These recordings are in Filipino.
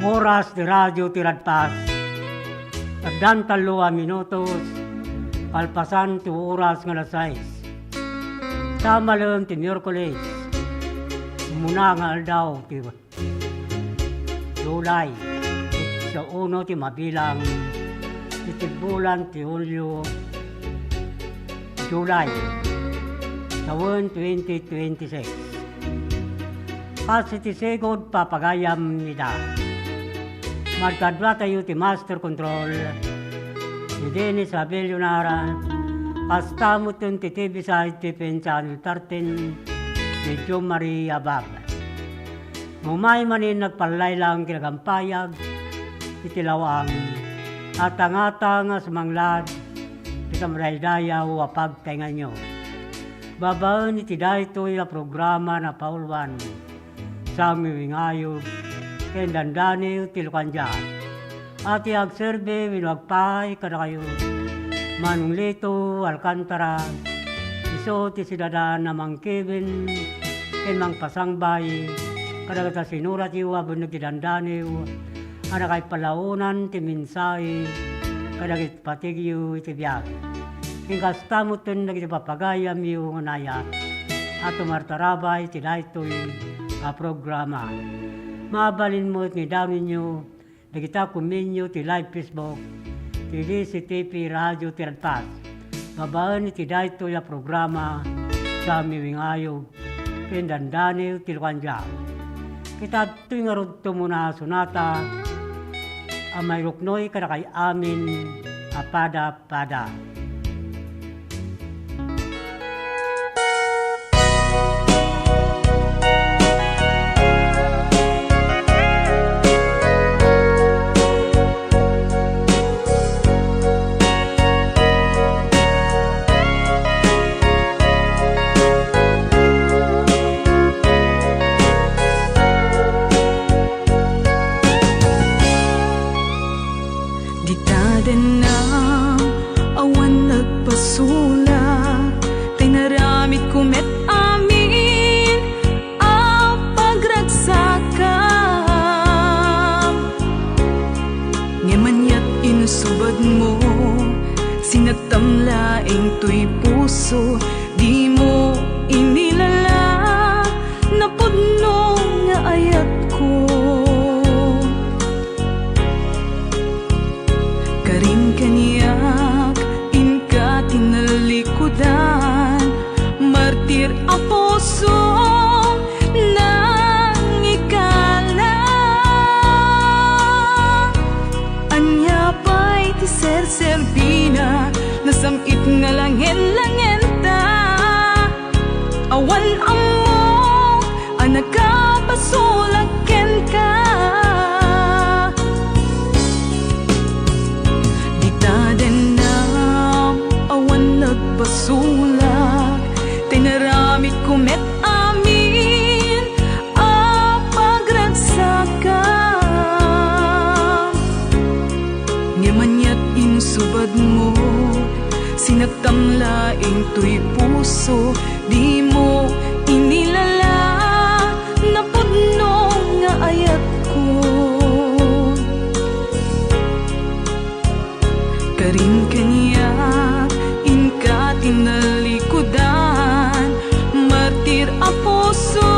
Oras de radyo tiradpas. Tagdan 3 minutos. Kalpasan ti oras nga alas 6. Tama lang ti Miyerkules. Muna nga aldaw ti July. Sa uno ti mabilang. Ti bulan ti Hulyo. July. Taon 2026. Kasi ti segod papagayam nida. Magkadwa tayo ti Master Control, si Dennis Abelio Nara, kastamot yung ti TV side ti Channel 13, ni Jo Maria Bab. Mumay manin nagpalay lang kinagampayag, itilawang, atang-atang sumanglad, itamraydayaw wapag tainga nyo. Babaan iti daytoy na programa na paulwan, sa miwingayog, kaya dandani tilukan dyan. At iagserbe, winagpay, kada kayo. Manong Lito, Alcantara, iso ti sidadan na mang Kevin, kaya mang pasangbay, kada kata sinurat iwa, bunag ti dandani, ana kay palaunan, ti minsay, kada kit patigyo, iti biyag. Ingkastamutin, nagiti papagayam yung anayat, at tumartarabay, ti daytoy, programa. Mabalin mo at nidamin nyo, nagita kuminyo ti live Facebook, ti DCTP Radio Tiradpas. Babaan iti dayto ya programa sa miwingayog, kindandaniw tilukanja. Kita tuwing arudto muna sunata, may ruknoy kada kay amin, apada-pada. Sinatamlaing to'y puso, di mo inilala, napudno nga ayat ko. Karin kaniyak, inka tinalikudan, martir a puso, nang ikala. Anya pa'y ti ser-serbina, nasamit nga langin-langin ta. Awan amo, anak ka pasulaken ka. Di ta din na awan nagpasulak, tinaramit kumet amin a pagragsakan. Ngamanyat insubad mo, sinatamlaing to'y puso, di mo inilala, napudno nga ayat ko. Karin kaniyak, inka tinalikudan, martir a puso,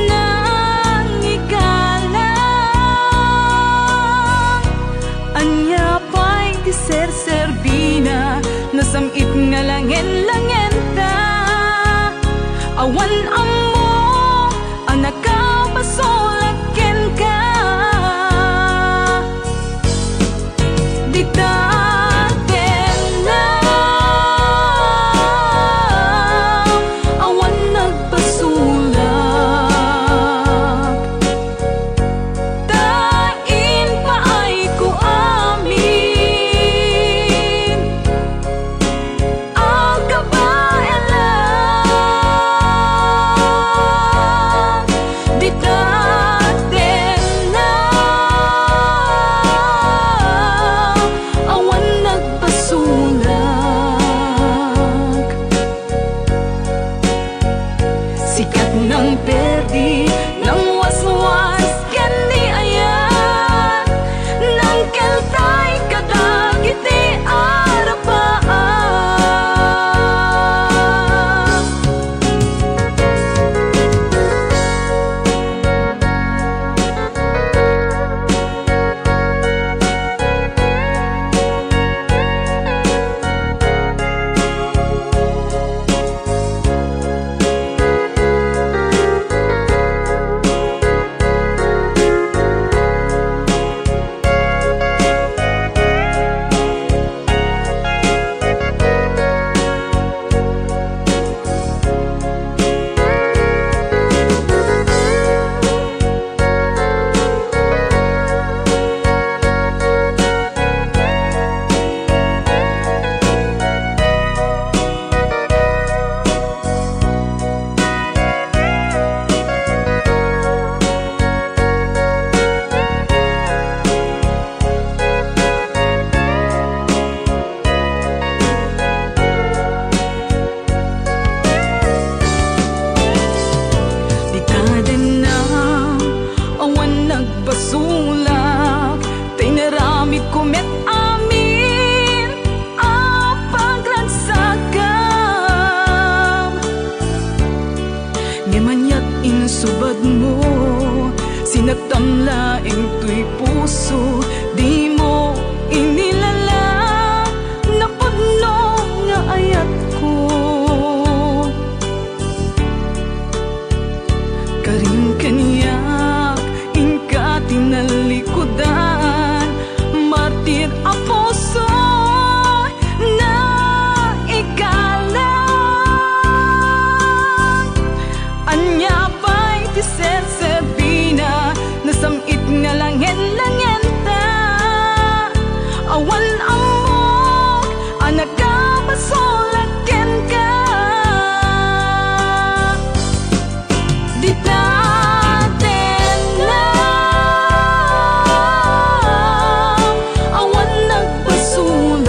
nang ikala. Anya pa'y ti ser-serbina, nasamit nga langin-langin ta. Awan amo, anak ka pasulaken ka. Di ta din na awan nagpasulak, tain pa ay ko amin. kamlaing tuy puso, di mo inilalang na pagno nga ayat ko. Karing kaniyak, ingka tinalikudan, martir a puso na ikalang. Anya ba'y ti Ser Sabina, nasamit nga langen-langen ta, awan amok, anak ka masulaken ka. Di daten lang, awan nagbasulak,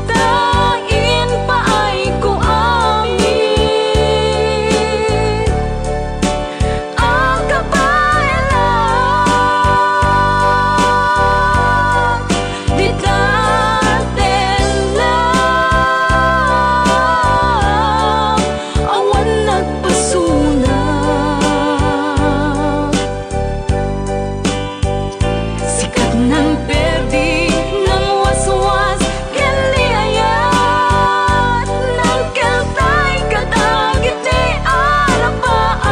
tain pa ay ko amin ang kabayan. Di daten lang, awan nagpasulak. Sikat ng perdi ng waswas, kaliayat ng keltay kadagit ni arapaan.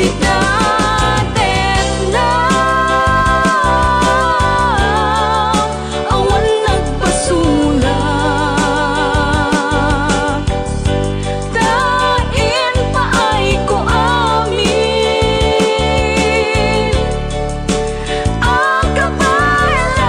Di daten lang, awan nagpasulak, tain pa ay ko amin ang kabayan.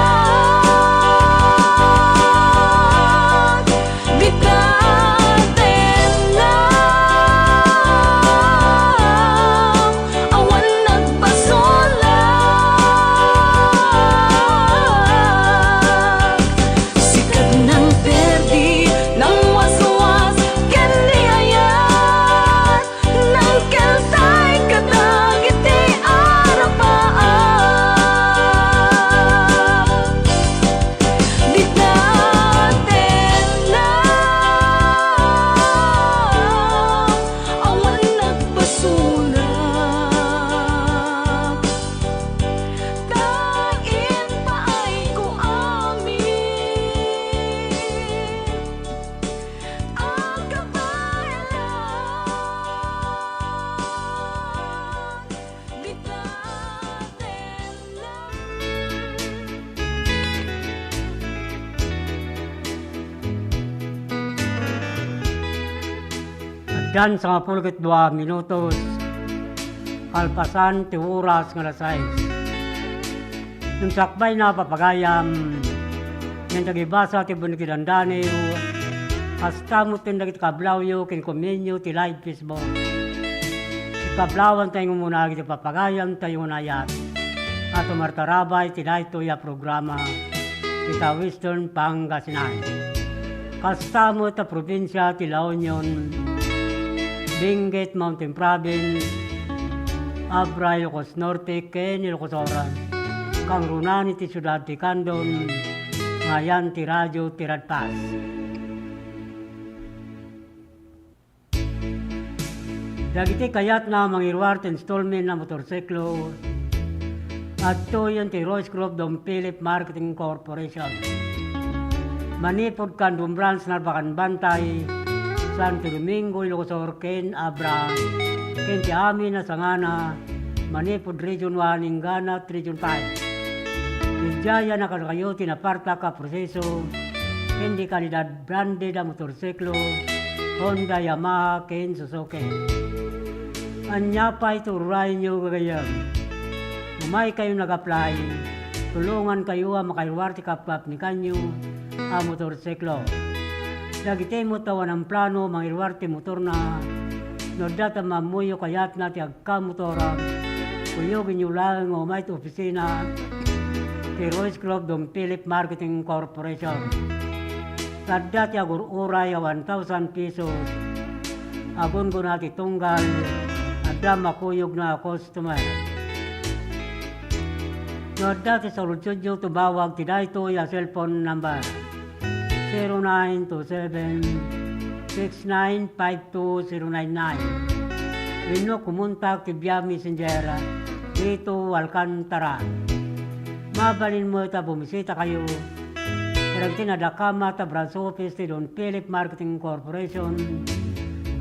Di daten lang, awan nagpasulak. Sikat ng perdi ng waswas, kaliayat ng keltay kadagit ni arapaan. Di daten lang, awan nagpasulak, tain pa ay ko amin ang kabayan. Di daten lang. Agdan sa 12 minutos, kalpasan ti oras nga alas 6. Nung sakbay na papagayam, yung tagibasa ti Bunikidandaneo, hasta mo tinagit kablawyo, kinkomenyo ti live Facebook. Ikablawan tayo muna ti papagayam tayo nayat. At umartarabay ti dayto ya programa, kita Western Pangasinan. Hasta mo ta probinsya ti La Union, Benguet Mountain Province, Abra, Ilocos Norte, ken Ilocos Oran, kang runani ti syudad ti Candon, ngayan ti radyo ti Radpas. Dagiti kayat na mangirwar ti installment na motorsiklo, at to yun ti Royce Group Dom Philip Marketing Corporation. Manipod kan Dumbrans Narbacan Bantay, Santo Domingo, Ilocos Sur, ken Abra, ken ti amin na sangana, Manipod Region 1, Ingana, Region 5. Dijaya na kayo tinaparta ka proseso, hindi kalidad branded ang motorsiklo, Honda, Yamaha, ken Suzuki. Anya pa ituray nyo gagayam. Umay kayo nag-apply, tulungan kayo ang makailwar ti kapkap ni kanyo ang motorsiklo. Dagiti mo tawan ang plano mangilwar ti motor na nodata mamuyo kayat na ti agka motora kuyo ginyulang umay ti opisina ti Royce Club Dom Philip Marketing Corporation. Sadda ti agur-uray 1,000 pesos. Agon ko na ti tunggal adda makuyog na customer. Nodda ti solusyon nyo tumawag ti dayto ya cellphone number 0927 0969-6952099. Wino kumuntak ti via messenger dito Alcantara. Mabalin mo ita bumisita kayo. Karang tinadakama ta branch office ti Don Philip Marketing Corporation.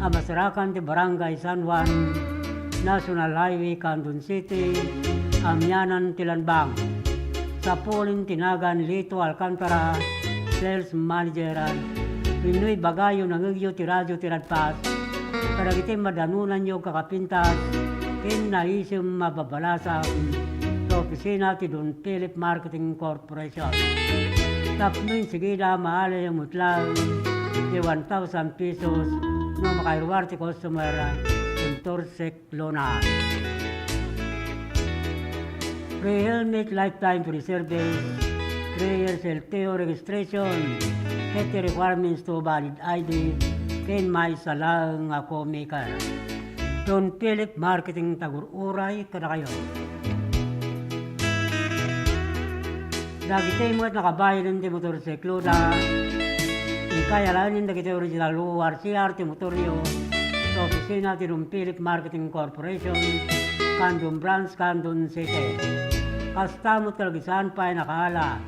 Amasarakan ti Barangay San Juan, National Highway, Candon City, Amyanan, Tilanbang. Sa Polin Tinagan, Lito Alcantara, Sales Manager, Pinoy Bagayo, Nangigyo, Tiradyo, Tiradpas, karagiti madanunan nyo kakapintas, naisip mababalasan sa opisina ti Don Philip Marketing Corporation. Tapnoy sigida mahalay ang mutlang di 1,000 pesos no makairuwar ti customer Entorsek Lona. Free helmet lifetime free service, 3 years LTO registration, 30 requirements to valid ID, ken may salang ako maker. Don Philip Marketing Tagururay kada kayo. Dagiti mo at nakabayan ng motorsiklo na kaya lang yung dagiti original ORCR ti motoryo sa opisina ti Don Philip Marketing Corporation, Candon Branch, Candon City. Kasta mo talagisaan pa ay nakahala.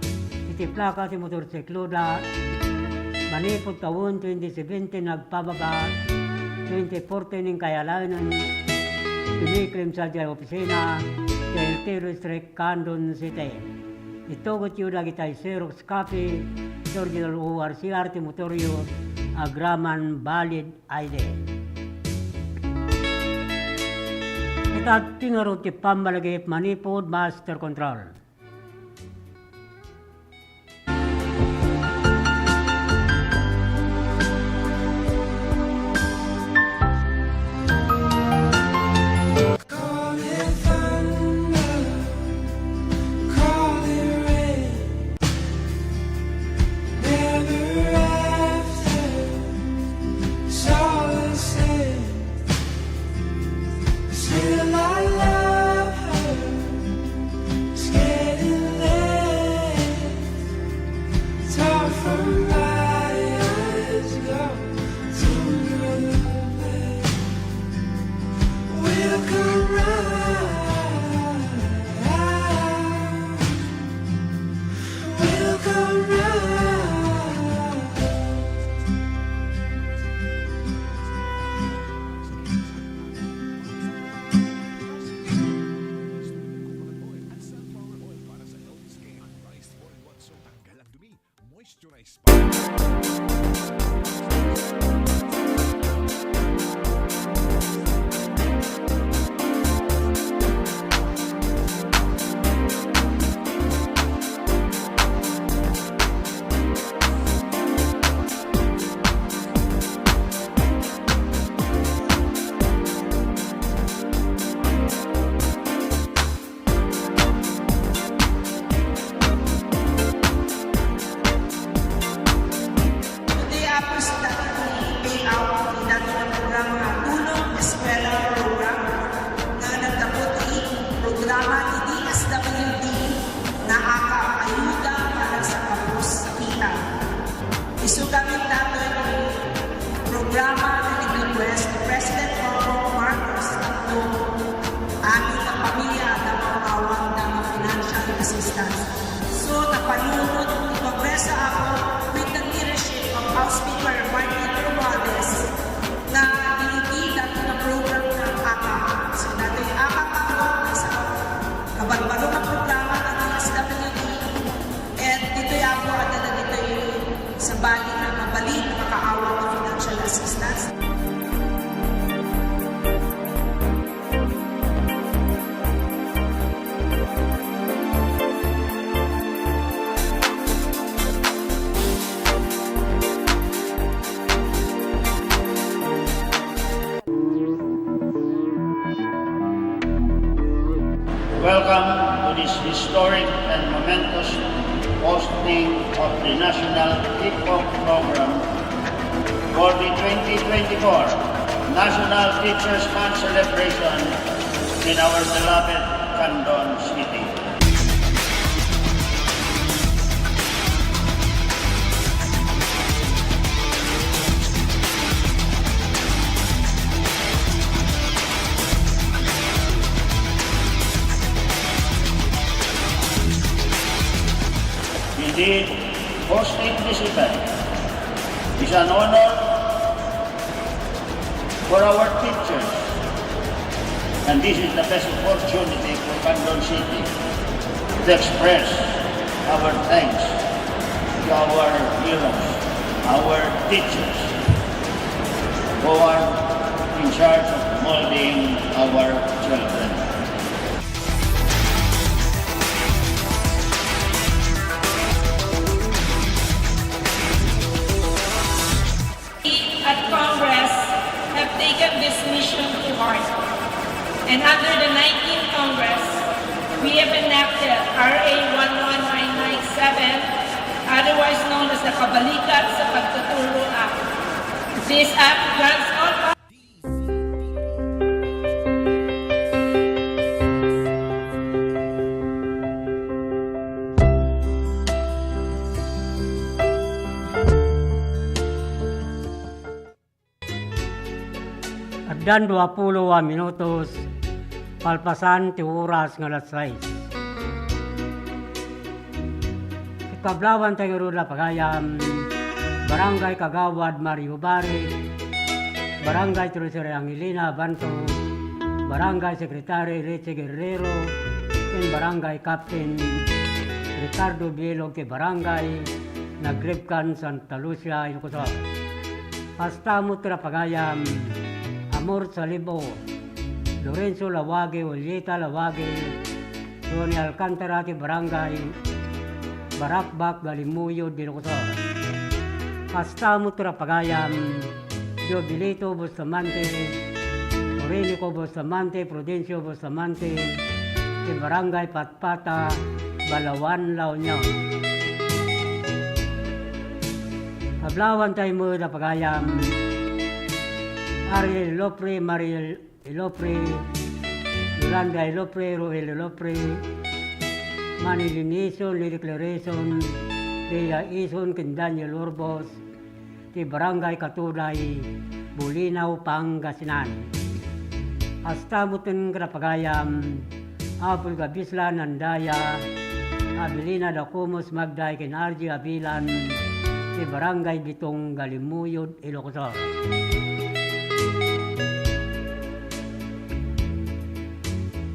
Iti plaka ti motorsiklo na manipod taon 2017 nagpababa, 2014 ng kaya lang ng piniklim sa dyan opisina sa LT District, Candon City. Itogot yun lagi tayo Xerox copy, original ORCR, Timotorio, Agraman, Valid ID. Itat tingarot ti pambalagip manipod master control. Isugamit nato yung programa na nag-request ni President Bongbong Marcos ito aming na pamilya na mawawang ng financial assistance. So, napanunod ni Congresa ako with the leadership of House Speaker Martin Romualdez na dinitila ng program ng AKAP. So, nato yung AKAP ako sa kabalbalo ng programa ng DSWD at dito yung ako at dito yung sa bagay na mabalik na makaawa ng financial assistance. Welcome to this historic and momentous hosting of the National Hip-Hop Program for the 2024 National Teachers Month celebration in our beloved Candon City. the hosting this event is an honor for our teachers, and this is the best opportunity for Candon City to express our thanks to our heroes, our teachers, who are in charge of molding our children. We at Congress have taken this mission to heart. And under the 19th Congress, we have enacted RA 11997, otherwise known as the Kabalikat sa Pagtuturo Act. This act grants all Agdan 20 minutos, palpasan ti oras nga alas 6. Ikablawan tayo rula pagayam, Barangay Kagawad Mario Bari, Barangay Treasurer Angelina Banto, Barangay Secretary Richie Guerrero, and Barangay Captain Ricardo Bielog ti Barangay Nagribkan Santa Lucia, Ilocos. Hasta mutra pagayam, Amor Salibo, Lorenzo Lawage, Julieta Lawage, Tony Alcantara ti Barangay Barakbak, Galimuyo, Dilocosor. Hasta mutra pagayam, Jobilito Bustamante, Orenico Bustamante, Prudencio Bustamante, ti Barangay Patpata, Balawan, La Union. Hablawan tayo mo na pagayam, Ariel Lopre, Mariel Lopre, Yolanda Lopre, Roel Lopre, Manny Linison, Lyric Loreson, Rhea Ison, Daniel Urbos, ti Barangay Katulay, Bulinaw, Pangasinan. Hasta mutin krapagayam, Apul Gabislan, Andaya, Abilina Dakumos, Magday, Kinarji, Abilan, ti Barangay Bitong, Galimuyod, Ilocosor.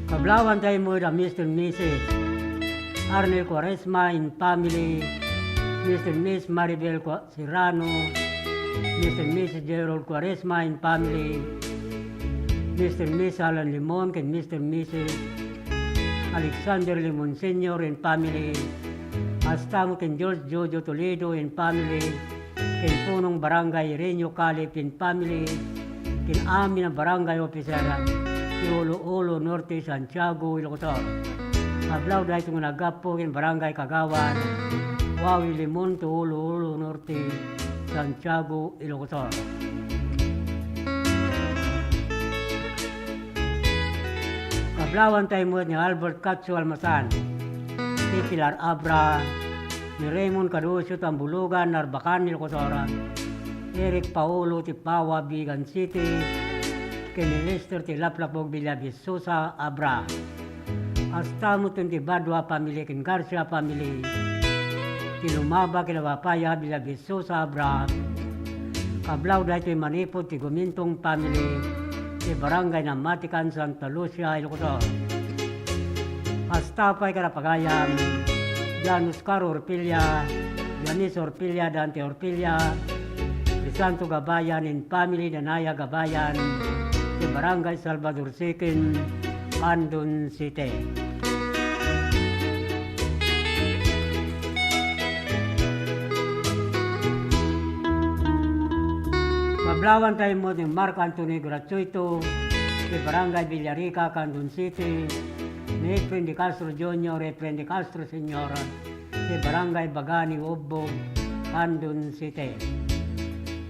Kablawan tayo mo na Mr. and Mrs. Arnel Quaresma in family, Mr. and Miss Maribel Serrano, Mr. and Mrs. Gerald Quaresma in family, Mr. and Miss Alan Limon and Mr. and Mrs. Alexander Limon Sr. in family, hasta mo ken George Jojo Toledo in family, ken punong Barangay Renyo Calip in family, ken amin na Barangay Officer Olo Norte, Santiago, Ilocos. Hablaw dahil itong nagapo kin Barangay Kagawan, Wawi Limon to Olo Norte, Santiago, Ilocos. Kablawan tayo mo ni Albert Katsu Almasan, ni Pilar Abra, ni Raymond Cadusio Tambulugan, Narbacan, Ilocos. Eric Paulo, Tipawa, Bigan City, kini Lester ti Laplapog Villavisosa Abra. Hasta mo ti Badwa family kin Garcia family. Ti Lumaba kina Wapaya Villavisosa Abra. Kablaw dahil ti Manipod ti Gumintong family. Ti Barangay na Matikan Santa Lucia, Ilocos. Hasta pa'y karapagayam, Janus Caro Orpilla, Janice Orpilla, Dante Orpilla, ti Santo Gabayan in family, Danaya Gabayan, di Barangay Salvador Sikin, Candon City. Kablawan tayo mo ni Mark Anthony Gratuito, di Barangay Villarica, Candon City, ni Efren de Castro Jr., Efren de Castro Sr., di Barangay Bagani, Obbo, Candon City.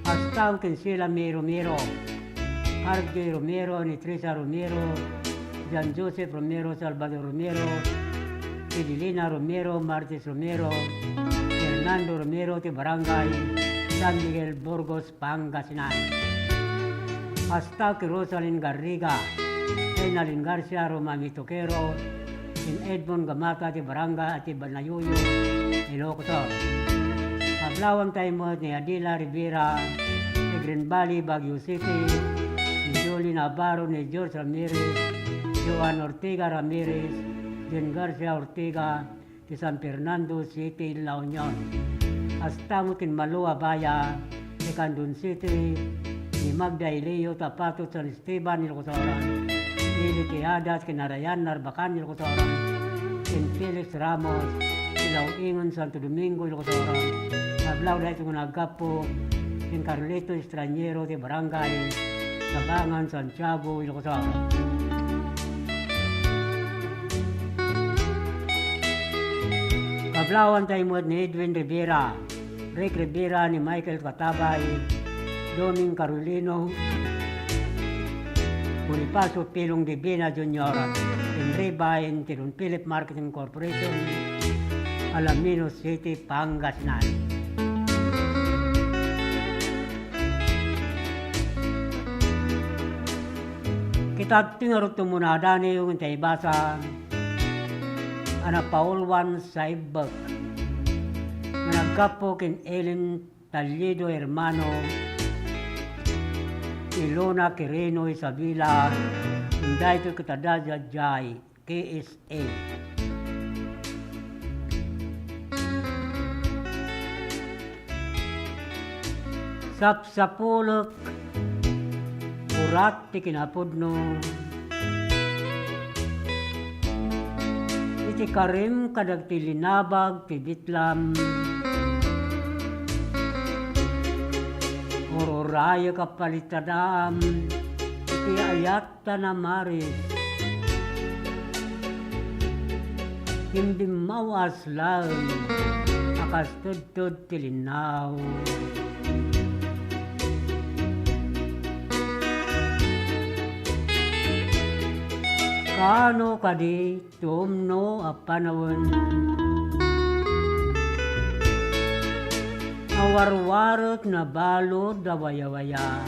Hasta kin sila Romero, Arge Romero, ni Teresa Romero, Jan Joseph Romero, Salvador Romero, Edilina Romero, Martes Romero, Fernando Romero, ti Barangay San Miguel, Burgos, Pangasinan. Hasta ki Rosalyn Garriga, Enalyn Garcia, Romami Toquero, in Edmond Gamata, ti Barangay at ti Banayuyo, Ilocos. Kablawang tayo ni Adila Rivera, ni Green Valley, Baguio City, ni Jolie Navarro, ni George Ramirez, Joan Ortega Ramirez, Jen Garcia Ortega, di San Fernando City, La Union. Hasta mo kin Malua Baya, ni Candon City, ni Magda Ileo Tapato, San Esteban, Ilocos, Lili Teadas, Kinarayan, Narbacan, Ilocos, kin Felix Ramos, Ilaw Ingon, Santo Domingo, Ilocos, Kablaw dahil itong nagkapo, kin Carlito Estranyero, di Barangay, Sabangan, Santiago, Ilocos, Kablawan tayo mo ni Edwin Rivera, Rick Rivera, ni Michael Katabay, Doning Carolino, Bonifacio Pilong Divina Jr., Henry Bain, Tirun Philip Marketing Corporation, Alaminos City, Pangasinan. Kita tingarot muna dani yung tayo basa Ana Paulwan Saibak na nagkapo kin Ellen Tallido Hermano, Ilona Quirino Isabela, Inday to Katadaja Jai, KSA. Sapsapulok, urat ti kinapudno, iti karim kadag ti linabag ti bitlam, ororaya kapalitadam, iti ayat na maris, hindi mawas lang, akastudtud ti linaw. Kano kadi tumno a panawon, awarwarot na balod da waya-waya,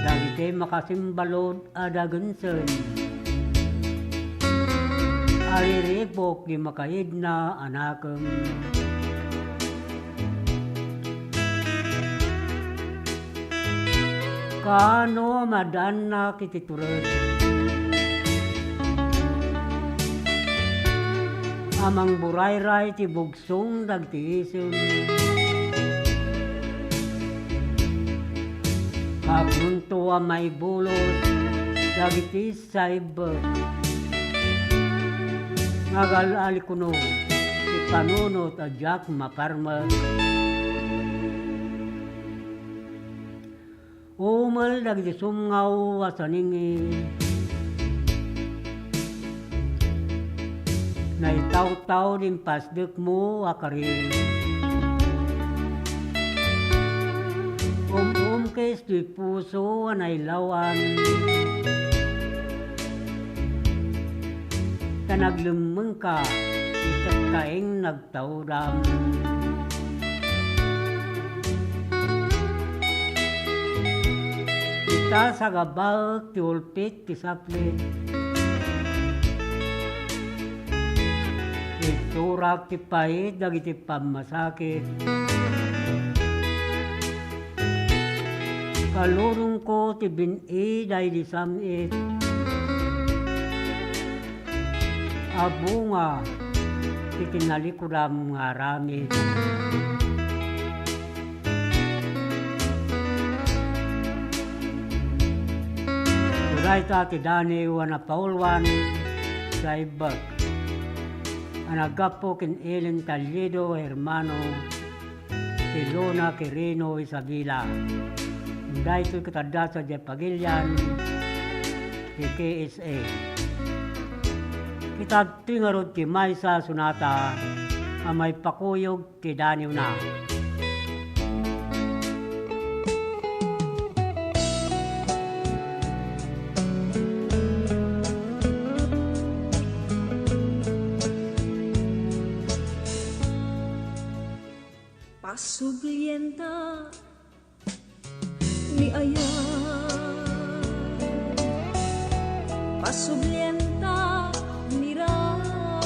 dagiti makasimbalod adagunsen, ariripok di makaid na anakam. Kano madana kiti turut, amang buray-ray ti bugsong dagtiisim, kagrunto a may bulot dagiti saibak, ngagalali kuno ti panunot a jak maparmak. Umal dagiti sumngaw asaningi, naitaw-taw din pasdek mo akari. Kes di puso anay lawan, tanaglumeng ka, ikat kaing nagtawdam. Kita sa gabag ti ulpit ti saplit, iturak ti pait dagiti pamasakit, kalurong ko ti bini day di samit, abunga ti tinalikuram nga ramit. Raita ti Dani wana Paulwan Saibak, anagapo kin Ellen Tallido Hermano, Ilona Quirino Isabela, Inday to Katadasa Jepagilian, ti KSA. Kita tingarod ti Maysa Sunata, amay pakuyog ti Dani na. Pasublienta ni Ayan, pasublienta ni Rama,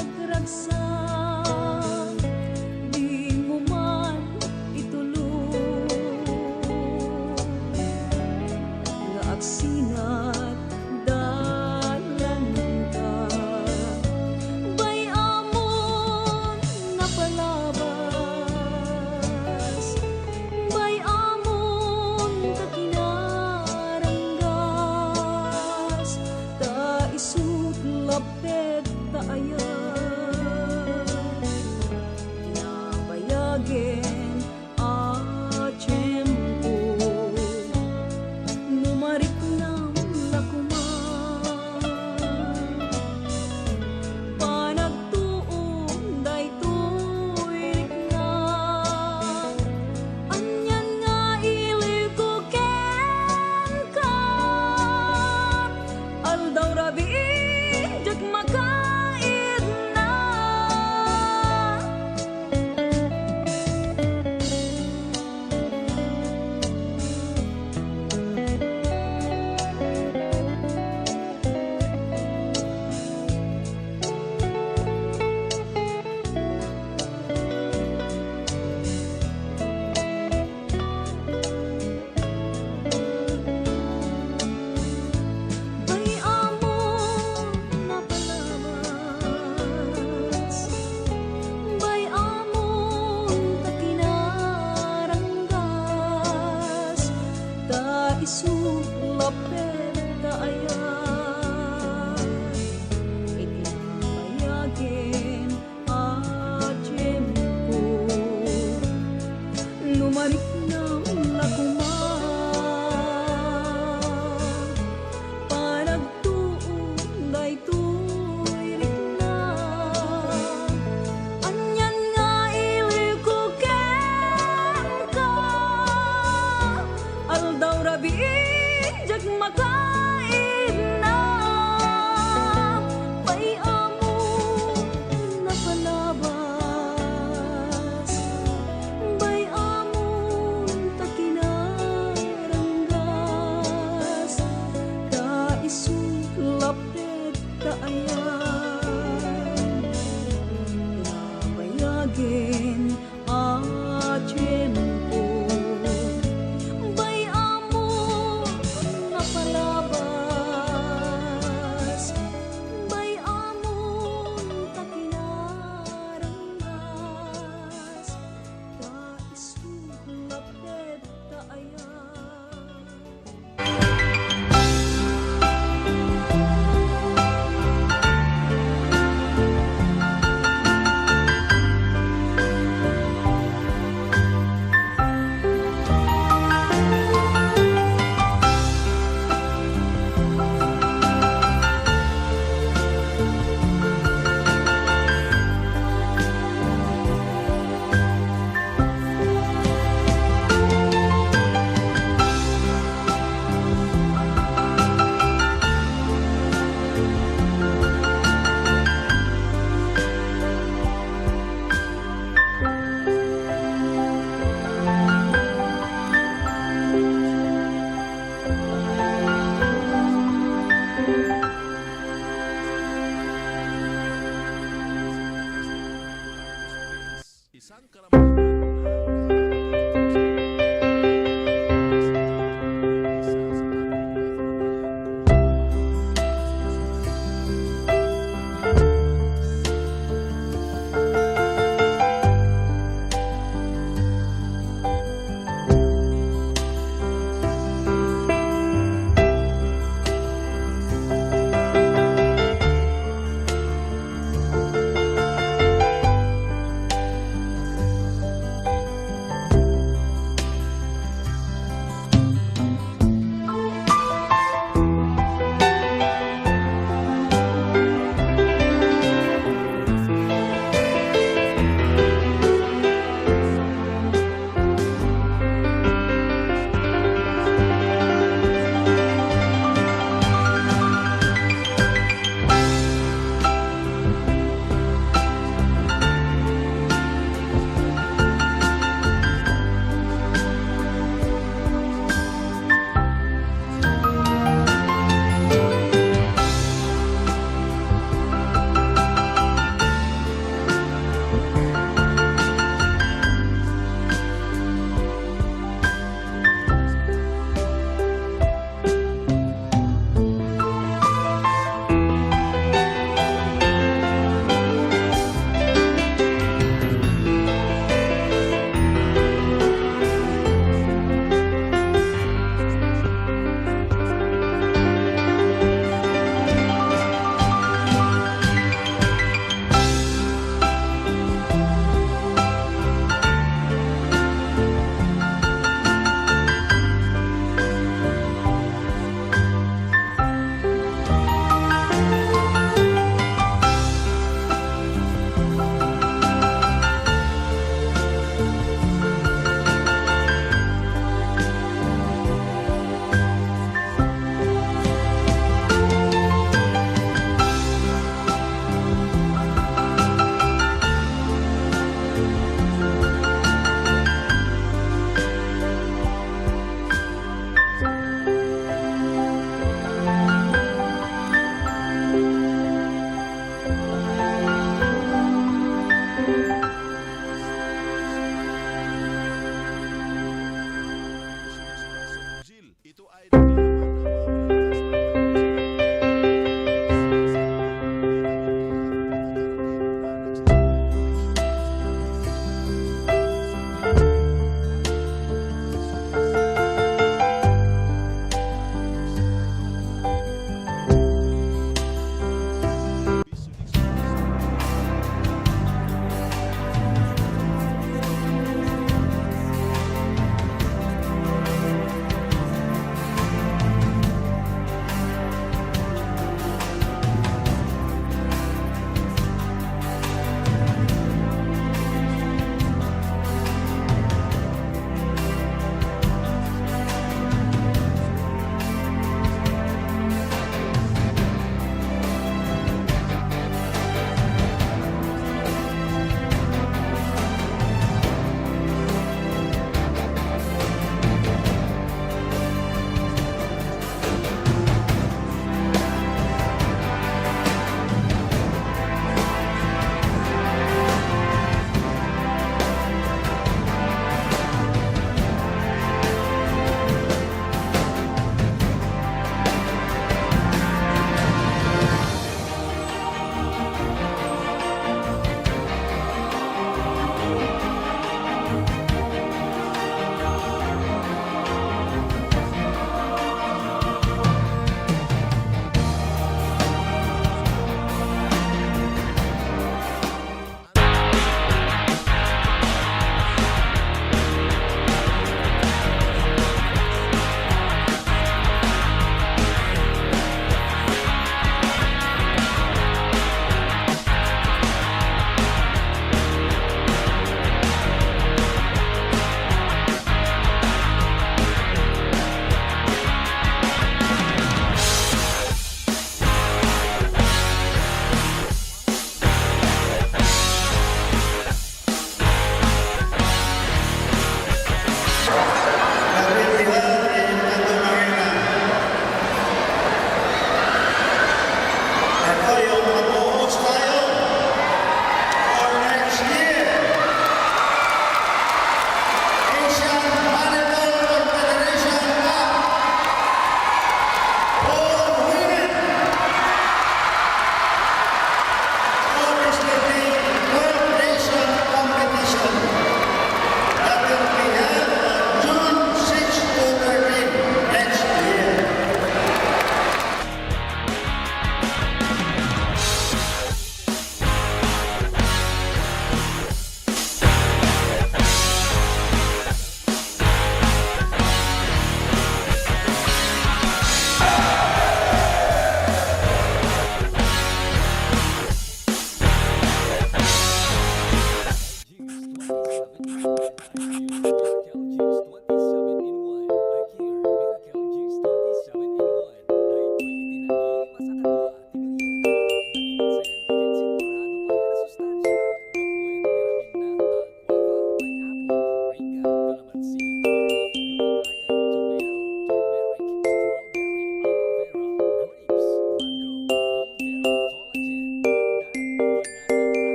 isuklapet kaayan nabayagin a tiempo bay amo napalabas bay amon takinaranggas ka isuklapet kaayan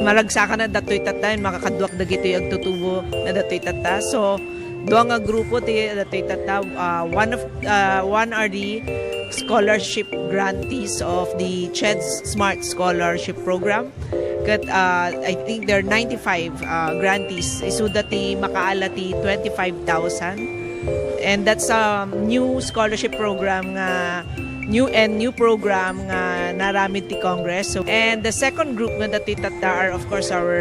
malagsakan na datoy tata, makakaduak dagito yung tutubo na datoy tata. So, doang nga grupo ti datoy tata, one are the scholarship grantees of the CHED's Smart Scholarship Program. Kat, I think there are 95 grantees. Isu dati makaalati 25,000. And that's a new scholarship program nga new program nga naramid ti Congress. So, and the second group nga dati tata are of course our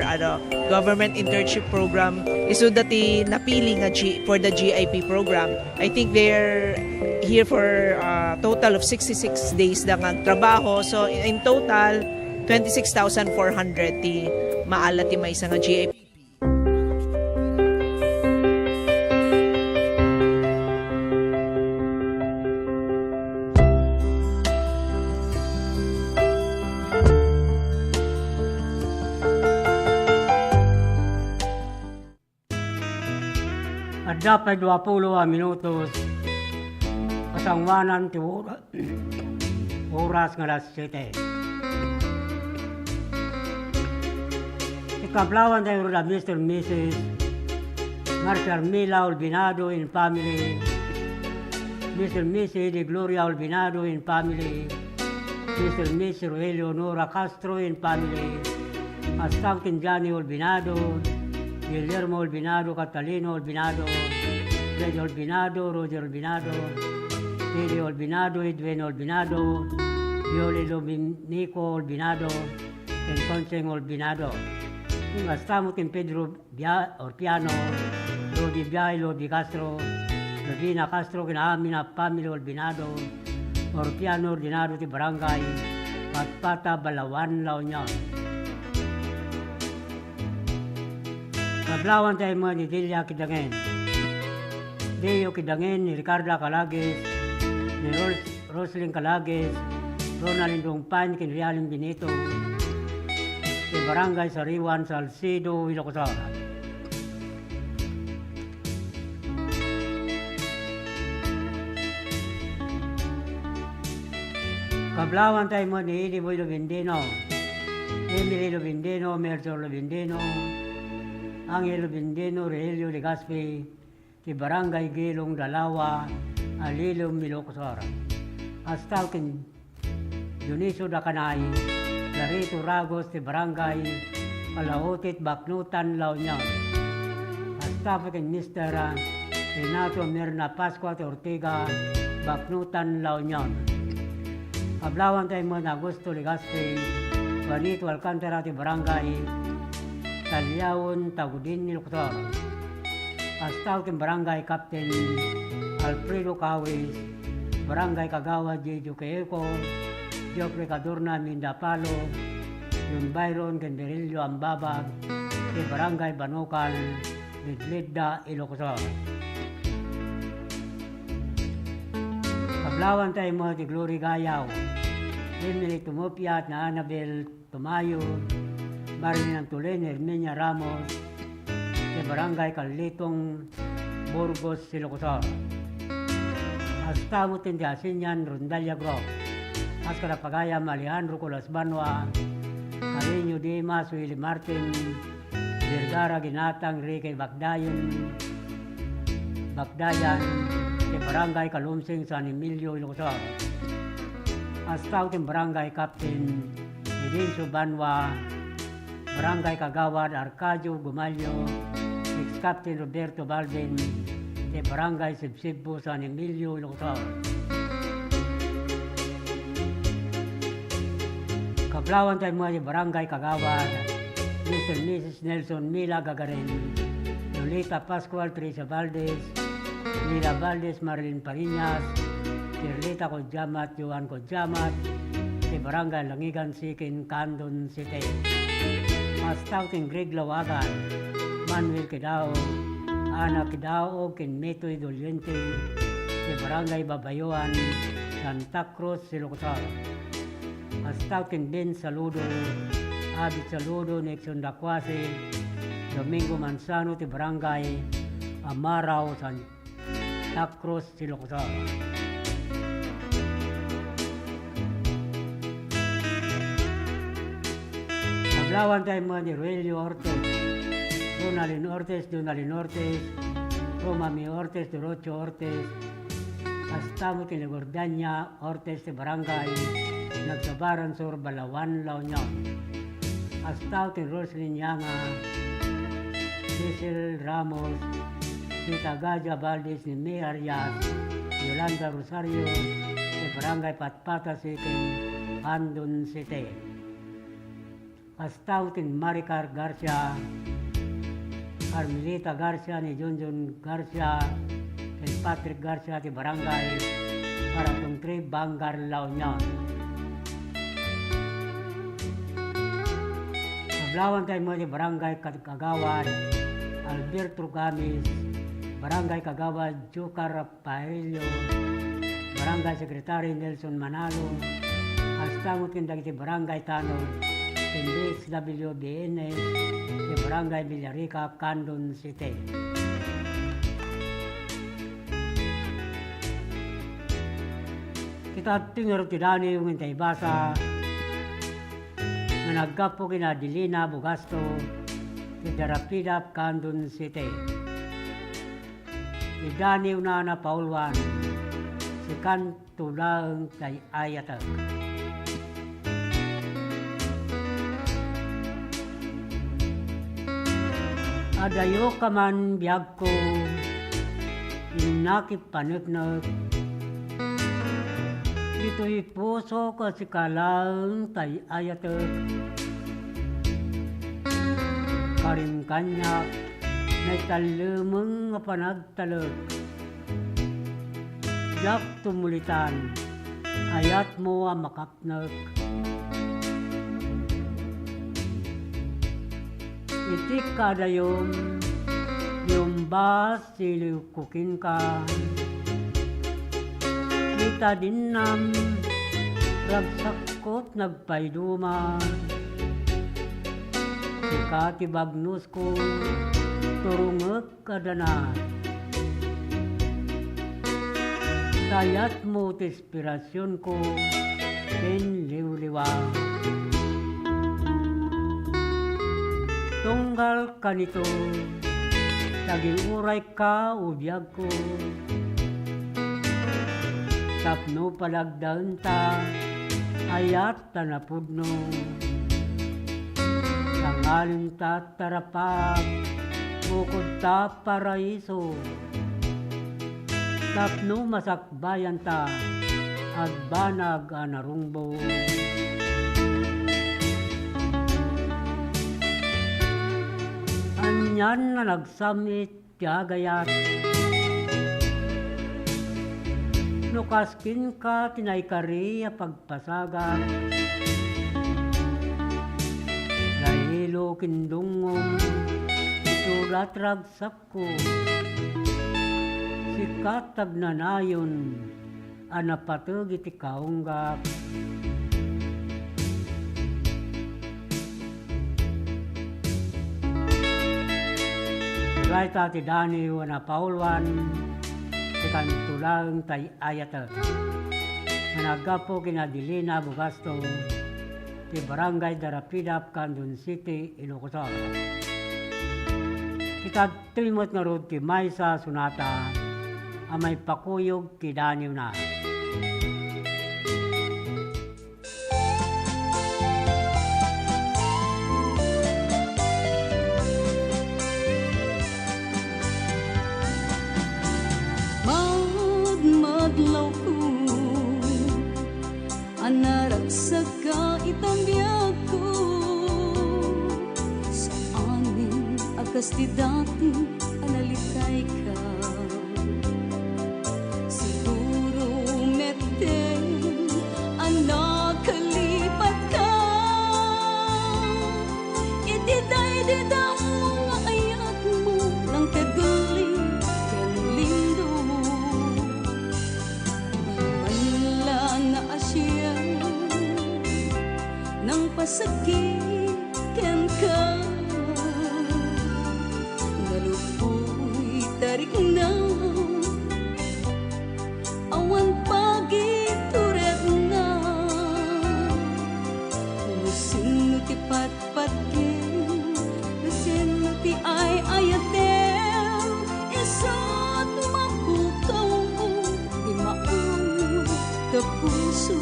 government internship program. Isu dati napili nga for the GIP program. I think they're here for a total of 66 days na nga trabaho. So in total 26,400 ti maala ti may isa nga GIP. At dapat 20 minutos pasangwanan ti oras nga alas 7. Ikablawan tayo na Mr. and Mrs. Marcia Mila Olbinado in family, Mr. and Mrs. de Gloria Olbinado in family, Mr. and Mrs. Rogelio Nora Castro in family, Astangkin Johnny Olbinado, Guillermo Olbinado, Catalino Olbinado, Fred Olbinado, Roger Olbinado, Teddy Olbinado, Edwin Olbinado, Yoli Dominico Olbinado, and Conseng Olbinado. Yung astamo tin Pedro Orpiano, Rodi Biay, Lodi Castro, Lodina Castro, kinaamin na family Olbinado, Orpiano Ordinado ti Barangay, Patpata, Balawan, La Union. Kablawan tayo mga ni Delia Kidangen, Deo Kidangen, ni Ricarda Calagues, ni Roslyn Calagues, Ronald Indongpan, Kinrialin Benito, ni Barangay Sariwan, Salcido, Ilocos. Kablawan tayo mga ni Iliboy Lobindino, Emily Lobindino, Mercer Lobindino, Angelo Bindeno, Relio Legaspi, ti Barangay Gilong Dalawa, Alilo Milocosora. Astalkin Dionisio Dakanay, Larito Ragos, ti Barangay Palaotit, Baknutan, La Union. Astalkin Mr. Renato Mirna Pascua, ti Ortega, Baknutan, La Union. Kablawan tayo mo na Augusto Legaspi, Juanito Alcantara, ti Barangay Talyawon, Tagudin, Ilocos. Astaw kin Barangay Captain Alfredo Cawis, Barangay Kagawa, Jeju Keeko, Jopre Cadorna, Mindapalo, yung Byron, Kenderillo, Ambabag, Barangay Banokal, Lidlidda, Ilocos. Kablawan tayo mo ti Glory Gayaw, Emily Tumopia na Annabel Tumayo, Marilyn Antulen, Herminia Ramos, sa Barangay Kalitong, Burgos, Ilocos. Astamo tindi Asinyan, Rondalia Grove. Askara Pagayam, Alejandro Colas Banwa, Carreño Dimas, Willie Martin, Vergara Ginatang, Ricky Bagdayan, sa Barangay Kalumsing, San Emilio, Ilocos. Astamo tindi Barangay Captain Edinso Banwa, Barangay Kagawad, Arcadio Gumalyo, Ex-Captain Roberto Balvin, de Barangay Sibsibbo, San Emilio, Ilocos. Kablawan tayo mga Barangay Kagawad, Mr. and Mrs. Nelson Mila Gagarin, Lolita Pascual, Teresa Valdez, Mila Valdez, Marilyn Parinas, Kirlita Kodjamat, Joan Kodjamat, de Barangay Langigan, Sikin, Candon City. Astaw kin Greg Lawagan, Manuel Kidao, Ana Kidao, kin Metoy Doliente, sa Barangay Babayuan, Santa Cruz, Ilocos. Astaw kin Ben Saludo, Abit Saludo, Nixon Dakwase, Domingo Manzano, ti Barangay Amaraw, Santa Cruz, Ilocos. Pablawan tayo mga ni Roelio Ortiz, Donalyn Ortiz, Romami Ortiz, Dorocho Ortiz, Astamo Tinagordanya Ortiz de Barangay, Nagsabaran Sur, Balawan, La Union. Astao tin Roslyn Yanga, Cecil Ramos, Tita Gaja Valdez ni May Arias, Yolanda Rosario, de Barangay Patpata City, Andon City. Astao tin Maricar Garcia, Carmelita Garcia ni Junjun Garcia, tin Patrick Garcia di Barangay Paratong 3, Bangar, La Union. Pablawan tayo mo di Barangay Kagawad, Alberto Gamis, Barangay Kagawad, Jukar Paelio, Barangay Secretary Nelson Manalo, Astamo tindag di Barangay Tanod, Tindex WBNS, di Barangay Villarica, Candon City. Kita tingero tidani yung hintay basa, na nagkapo kina Dilina Bugasto, Tidarapidap, Candon City. Idaniw na Paulwan, si Kantulang kay Ayatag. Adayo ka man biyag ko, inakip panagnak, ito'y puso ko si kalang tay Ayatag. Karim kanyak, may talumang nga panagtalag. Yak tumulitan, ayat mo ang makapnag. Itik kada yung ba silikukin ka. Kita din nam, ragsakot nagpaiduman. Sikati bagnus ko, turungag kadanan. Tayat mo inspirasyon ko, liwliwang. Tunggal ka nito, taging uray ka ubiyag ko. Tapno palagdaan ta, ayat tanapudno. Sangaling tatarapag, bukod ta paraiso. Tapno masakbayan ta, agbanag anarungbo. Anyan na nagsamit tiagayat, nukaskin ka tinaykari pagpasagat. Dahilo kindungong itulat ragsak ko, sikat tagnanayon anapatag iti kaunggap. Gay tati Dani wana Paulwan, ikan tulang tay Ayatag. Managapo kina Dilina Bugasto, ti Barangay Darapidap, Candon City, Ilocos. Kita timot nga rod ti Maysa Sunata, amay pakuyog ti Dani na. Magmadlaw ko, anaragsak ka itambiyag ko. Sa amin, akas ti dati, analitay ka. Siguro meten, anakalipat ka. Itiday-diday mga ayat mo, ng kagaling, ken lindo. Nang pasakit ken ka, nalupoy tarik na, awan pagituret na. Musin mo ti patpat tapuso.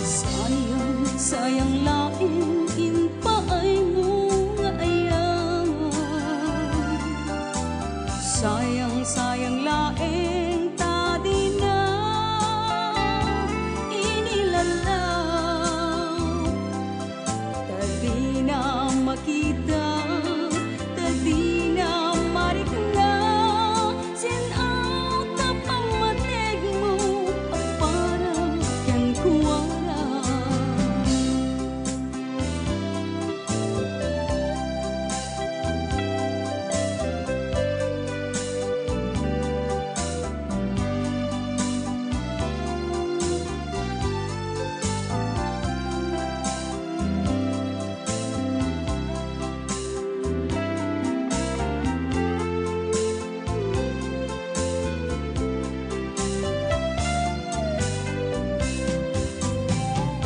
Sayang, sayang laing inpaay mo nga ayaw. Sayang, sayang laing tadi na inilalaw. Tadi na makita, tadi na marikna. Sinaw tapang mateg mo ang parang yan kuwala.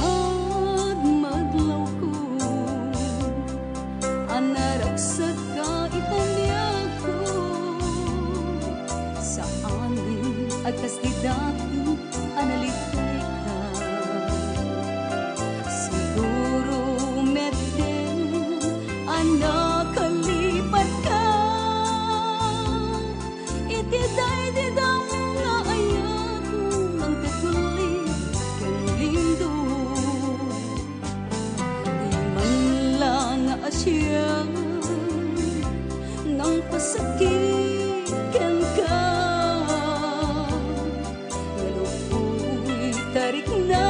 Pagmadlaw ko, anaragsak ka ipamiyag ko. Sa amin, agkas di dati, analitay ka. Siguro medyo, anakalipat ka. Itiday di daw nga ayat ng katuloy kang lindo. Di man lang asya ng pasakitan ka. Ngalupoy tarik na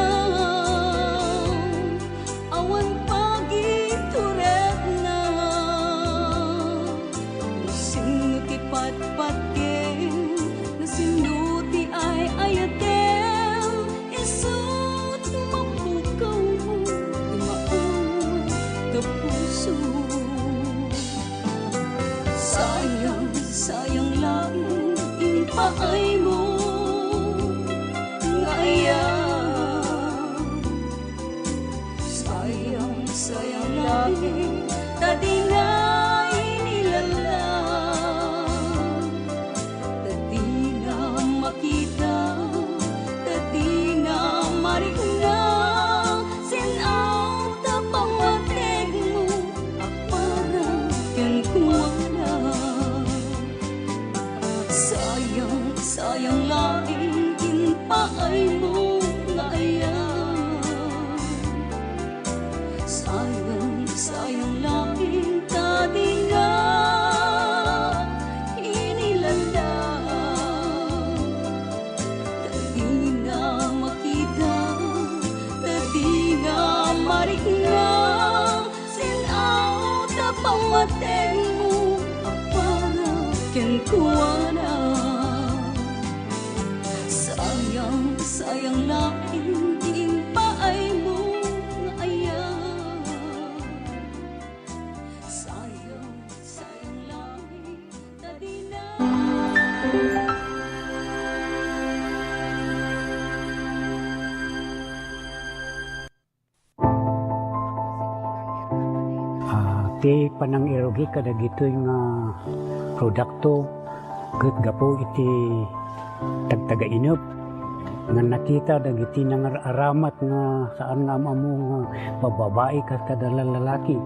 awan pagituret na. Nasinuti patpatken, nasinuti ay ayatel. Isut mapukaw mo, imaan tapuso. Sayang, sayang lang inpaay mo nga ayaw. Sayang, sayang lang tadi na inilalaw. Tadi na makita, tadi na marikna. Sinaw tapang mateg mo ang parang yan kuwala. Sayang, sayang laing inpaay mo nga ayaw. Sayang, sayang laing tadi na inilalaw. Tadi na makita, tadi na marikna. Sinaw tapang mateg mo ang parang yan kuwala. Sayang, sayang laing inpaay mo nga ayaw. Sayang, sayang laing tadi na. Ti panang irogi kada gitoy nga produkto ket gapo iti tagtaga inop nga nakita dagiti nangaramat nga saan nga amo nga bababae kas kada lalaki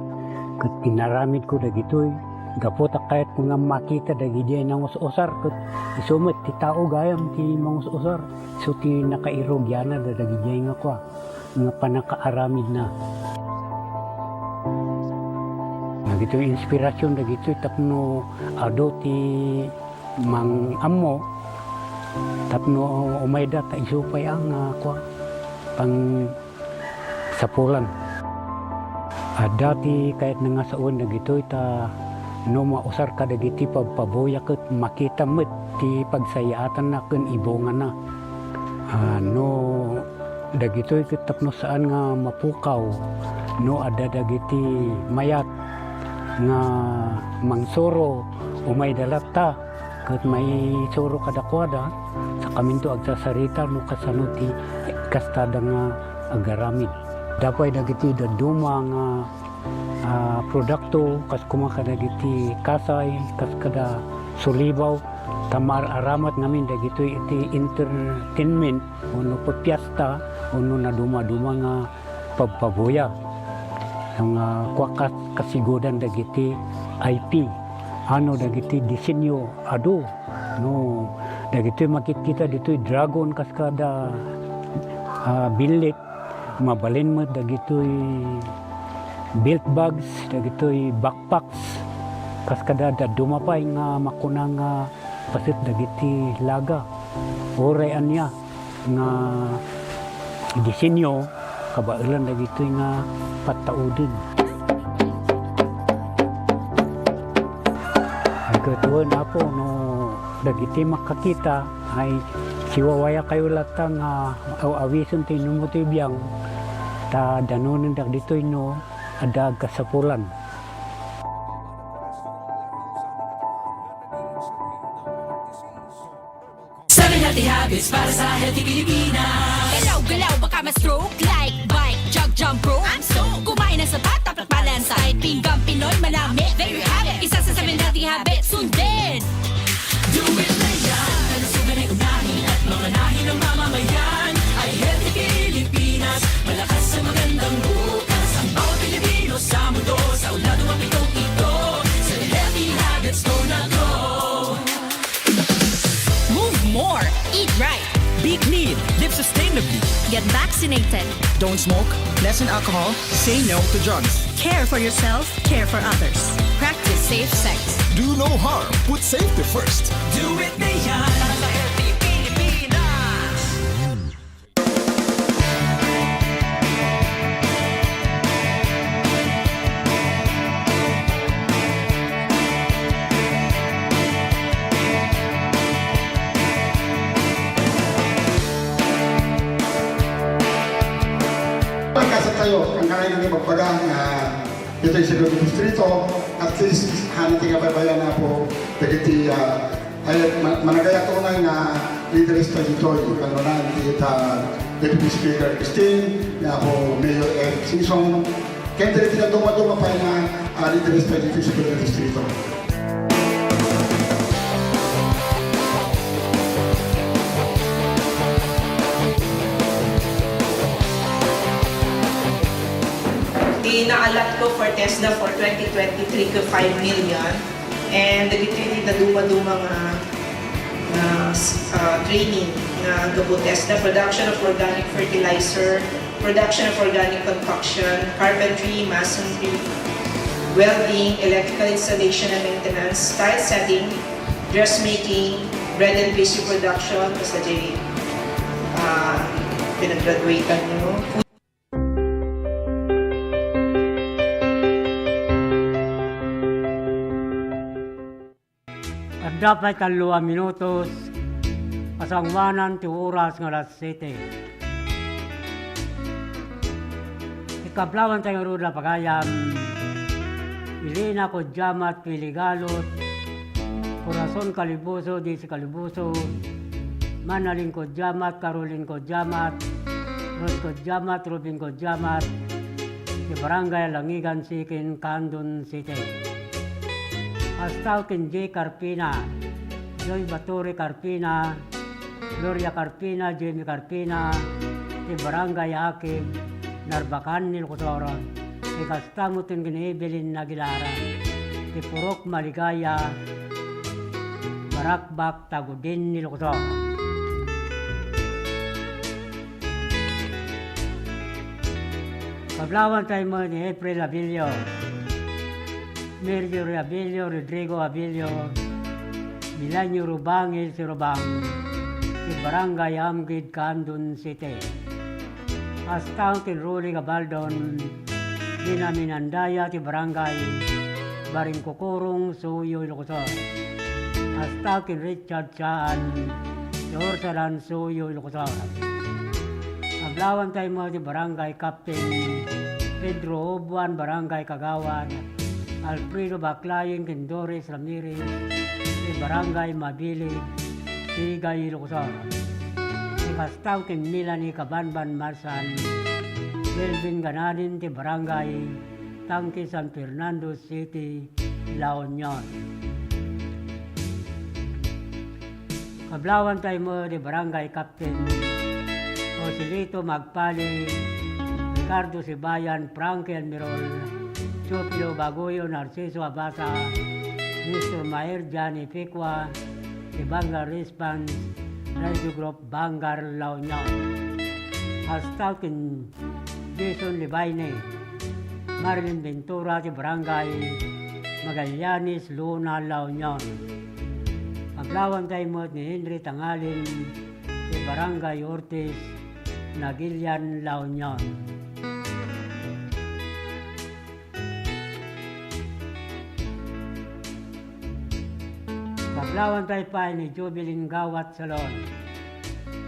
ket tinaramid ko dagitoy gapo ta kahit nga makita dagiti nang usar ket isumet ti tao gayam ti mangusar so ti nakairogyana dagiti nga kwa nga panakaaramid na. Nagito inspirasyon dagito tapno ado ti mang ammo tapno umayda ta isupay ang kwa pang sapulan. Dati kahit nga saon dagito ta no mausar ka dagiti pagpaboya ket makita met ti pagsayaatan na ken ibongan na. No dagito ket tapno saan nga mapukaw no ada dagiti mayat nga mangsoro umay dalata ket may soro kadakwada sa kaminto agsasarita no kasano ti kastada nga agaramid. Dapay dagiti daduma nga produkto kas kumakada dagiti kasay kas kada sulibaw tamar aramat ngamin dagito iti entertainment uno pagpiesta uno na duma-duma nga pagpabuya ang kwakas kasigodan dagiti IP ano dagiti disenyo ado no dagito makikita dito dragon kaskada bilit mabalin mo dagito belt bags dagito backpacks kaskada da dumapay nga makunang pasit dagiti laga oray anya nga disenyo kabailan dagito nga pataudin ay katuan apo no dagiti makakita ay siwawaya kayo latang awison tinumuti biyang ta danonin dagito no ada kasapulan. Healthy habits para sa healthy Pilipinas. Galaw-galaw baka ma-stroke like bike, jog, jump rope. I'm so kumain ng sapat, tapat balance. Kahit pinggang Pinoy manami. There you have it. Isa sa 7 healthy habits. Sundin! Do it na yan. Kalusugan ay unahin at mga nahin ng mamamayan. Ay healthy Pilipinas. Malakas sa magandang bukas. Ang bawat Pilipino sa mundo. Sa ulado ang pitong ito. Sa healthy habits go na go. Move more. Eat right. Be clean. Live sustainably. Get vaccinated. Don't smoke. Lessen alcohol. Say no to drugs. Care for yourself. Care for others. Practice safe sex. Do no harm. Put safety first. Do it na yan. Para sa healthy Pilipinas. Pagkasat kayo, ang kailangan ng pagpagang ito yung siguro distrito, at least hanating kababayan na po dagiti ay managaya ko na leaders to dito yung kanunan kita Deputy Speaker Christine na po Mayor Eric Singson kaya dito na duma-duma pa na leaders to dito sa distrito. Inaalat ko for TESDA for 2023 ko 5 million and dagiti na duma-duma nga training na gabo TESDA, production of organic fertilizer, production of organic concoction, carpentry, masonry, welding, electrical installation and maintenance, tile setting, dressmaking, bread and pastry production, basta di pinag-graduatean nyo. Dapat 2 minutos pasangwanan ti oras nga alas 7. Ikablawan tayo ruda pagayam Ilina ko jamat piligalot Corazon Calibuso di si Calibuso Manaling ko jamat Karolin ko jamat Ros ko jamat Robin ko jamat di Barangay Langigan Sikin Candon City. Astaw J. Carpina, Joy Baturi Carpina, Gloria Carpina, Jamie Carpina, di Barangay Akib, Narbacan Nilcotoron, di Kastamutin Ginibilin Nagilara, di Purok Maligaya, Barakbak Tagudin Nilcotoron. Paglawan tayo mo ni April Abilio, Mercury Abilio, Rodrigo Abilio, Milanyo Rubangil si Rubang, si Barangay Amgid, Candon City. Astaw kin Ruli Gabaldon, Dinaminandaya ti Barangay, Baringkukurong, Suyo, Ilocosor. Astaw kin Richard Chaan, si Ursalan, Suyo, Ilocosor. Aglawan tayo mo ti Barangay Captain Pedro Obuan, Barangay Kagawan, Alfredo Baclayin, Doris Ramirez, si Barangay Mabili, Sigay Ilocosor. Si Kastaw kin Milani Kabanban Marsan, Melvin Gananin, ti Barangay Tangki San Fernando City, La Union. Pablawan tayo mo di Barangay Captain Joselito Magpali, Ricardo Sibayan, Frankie Almirol, Chupilo Baguyo, Narciso Abasa, Mr. Maher Johnny Picua, di Bangar Response, Radio Group Bangar La Union. Hashtag kin Jason Libayne, Marilyn Ventura di Barangay Magallanes, Luna, La Union. Paglawan tayo mo ni Henry Tangalin di Barangay Ortiz, Nagilian, La Union. Paglawan tayo pa ni Jubilin Gawat Salon,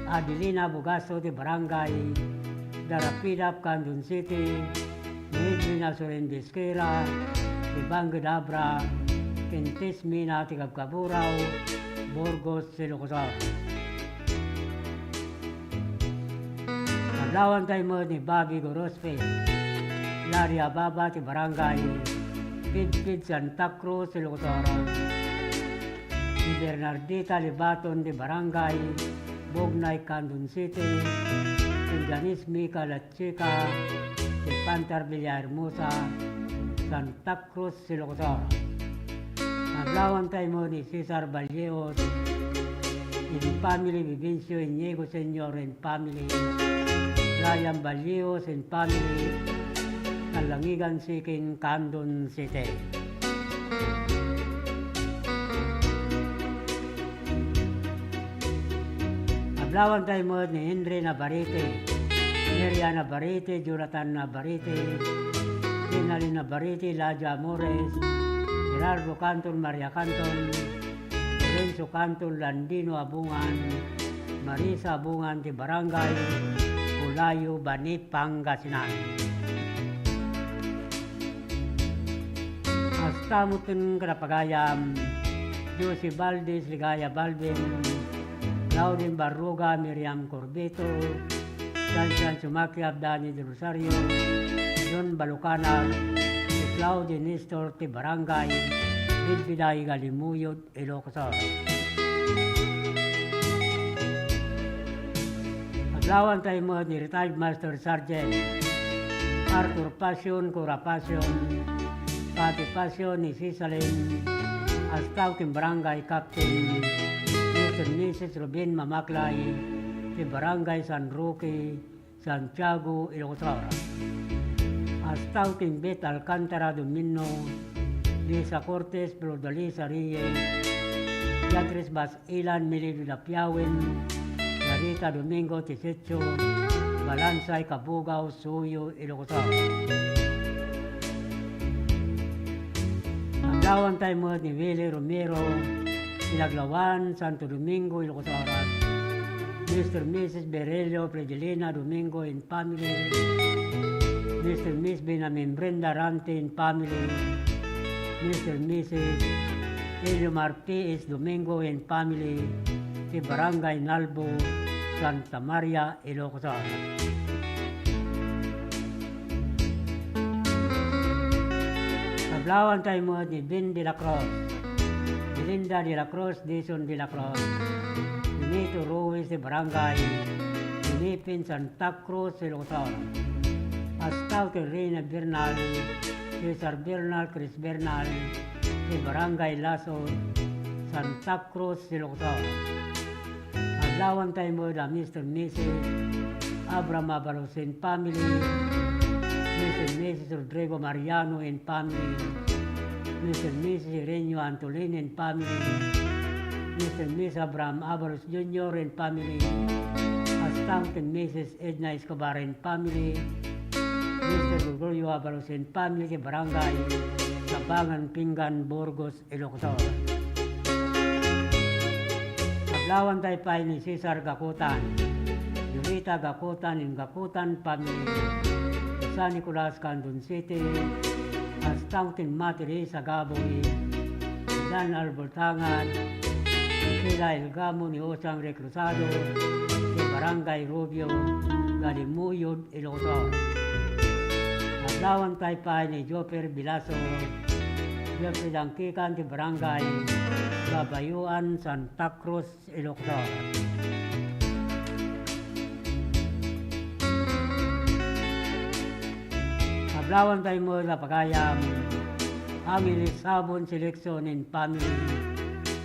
Adelina Bugaso di Barangay Darapidap, Candon City, Medina Soren Disquera, di Bangadabra, Quintis Mina, Tigagkaburao, Burgos, Silocosar. Paglawan tayo mo ni Bobby Gorospe, Larry Ababa, di Barangay Pidpid, Santa Cruz, Silocosar. Si Bernardita Libaton di Barangay Bognay, Candon City, si Janice Mika Latchika, si Pantar Villahermosa, Santa Cruz, Silocosar. Naglawan tayo mo ni Cesar Valleos, in family, Vivencio Iniego Senior and family, Ryan Valleos and family, Kalangigan Siking, Candon City. Naglawan tayo mo ni Henry Navarrete, Miriam Navarrete, Jonathan Navarrete, Dinali Navarrete, Laja Amores, Gerardo Canton, Maria Canton, Lorenzo Canton, Landino Abungan, Marisa Abungan di Barangay Ulayo, Banit, Pangasinan. Hasta mutun Karapagayam, Josie Valdez, Ligaya Balvin, Claudine Barruga, Miriam Corbeto, Janjan Sumakiab, Dani de Rosario, John Balucanag, si Claudia Nestor ti Barangay Bilbiday, Galimuyod, Ilocosar. Paglawan tayo mo ni Retired Master Sergeant Arthur Passion, Cora Passion, Pati Passion ni Sisalin, Astaw kim Barangay Captain Mr. Mrs. Rubin Mamaklay, di Barangay San Roque, Santiago, Ilocosar. Astaw kim Bet Alcantara Domino, Lisa Cortes, Brodalisa Reyes, Beatriz Bas Ilan, Milido Lapiawin, Narita Domingo Tisecho, Balansay Kabugao, Suyo, Ilocosar. Naglawan tayo mo ni Willie Romero, Pinaglawan, Santo Domingo, Ilocosar. Mr. Mrs. Berelio Pregelina Domingo and family, Mr. Miss Benjamin Brenda Rante and family, Mr. Mrs. Eliomar P.S. Domingo and family, si Barangay Nalbo, Santa Maria, Ilocosar. Paglawan tayo mo ni Ben de la Cruz, Belinda de la Cruz, Dison de la Cruz, Benito Ruiz de Barangay Pinipin, Santa Cruz, Ilocosar. Astaw kay Reyna Bernal, Cesar Bernal, Chris Bernal, de Barangay Laso, Santa Cruz, Ilocosar. Paglawan tayo mo na Mr. Mrs. Abraham Avalos and family, Mr. Mrs. Rodrigo Mariano and family, Mr. Mrs. Irenio Antolin and family, Mr. Mrs. Abraham Avalos Jr. and family, Astang and Mrs. Edna Escobar and family, Mr. Gregorio Avalos and family, ke Barangay Sabangan, Pinggan, Burgos, Ilocosar. Paglawan tayo pa ni Cesar Gakutan, Yurita Gakutan and Gakutan family, San Nicolas, Candon City, Astangtin Matiri sa Gaboy, Dan Albertangan, Sila Elgamo ni Osang Recruzado, si Barangay Rubio, Galimuyod, Ilocosar. Paglawan tayo pa ni Joper Bilaso, Jeffrey Dangkikan, si Barangay Babayuan, Santa Cruz, Ilocos. Hablawan tayo mo sa pagayam ang ilisabon seleksyon in family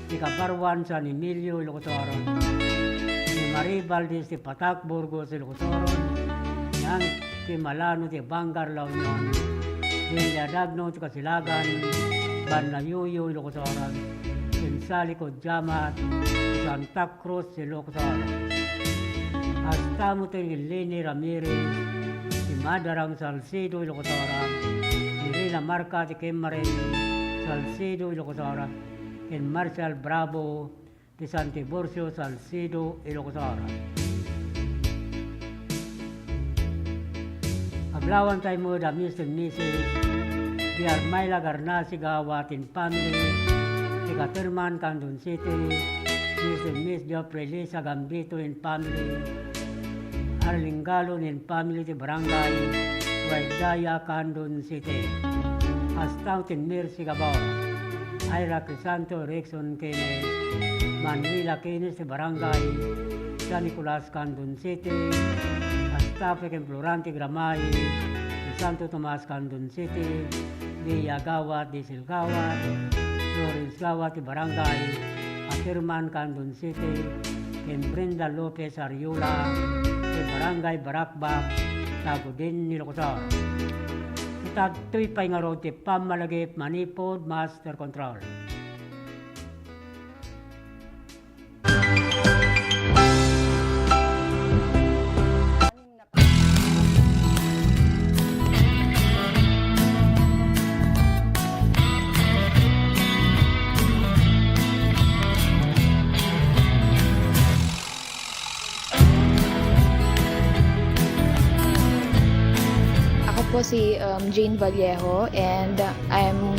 ni Kaparwan San Emilio, Ilocos. Ni Marie Valdez de Patak, Burgos, Ilocos. Yang ti Malano ti Bangar, La Union. Ni Yadagno ti Kasilagan, Banayuyo, Ilocos. Sali Kodjamat, Santa Cruz, Ilocos. Hasta mo tayo Leni Ramirez, si Madarang Salcedo, Ilocos. Si Rina Marca, si Kemare Salcedo, Ilocos. And Marshall Bravo, si Santiburcio Salcedo, Ilocos. Hablawan tayo mo da Mr. and Mrs. Di Armayla Garnasi Gawatin Family, Caterman, Candon City, Miss and Miss Joffrey Lisa Gambito in family, Arlingalon in family ti Barangay, Waigdaya, Candon City, Astaut in Mercy Gabao, Ira Crisanto, Rexon Keynes, Manila Keynes ti Barangay, San Nicolas, Candon City, Astapek and Florante Gramay, Santo Tomas, Candon City, Villagawat, Disilgawat, Florence Gawat, Barangay, Atirman, Candon City, and Brenda Lopez Ariola, Barangay Barakbak, Tagudin, Ilocos. Itato'y paingaro ti Pamalagip, Manipod, Master Control. Po si Jane Vallejo and I'm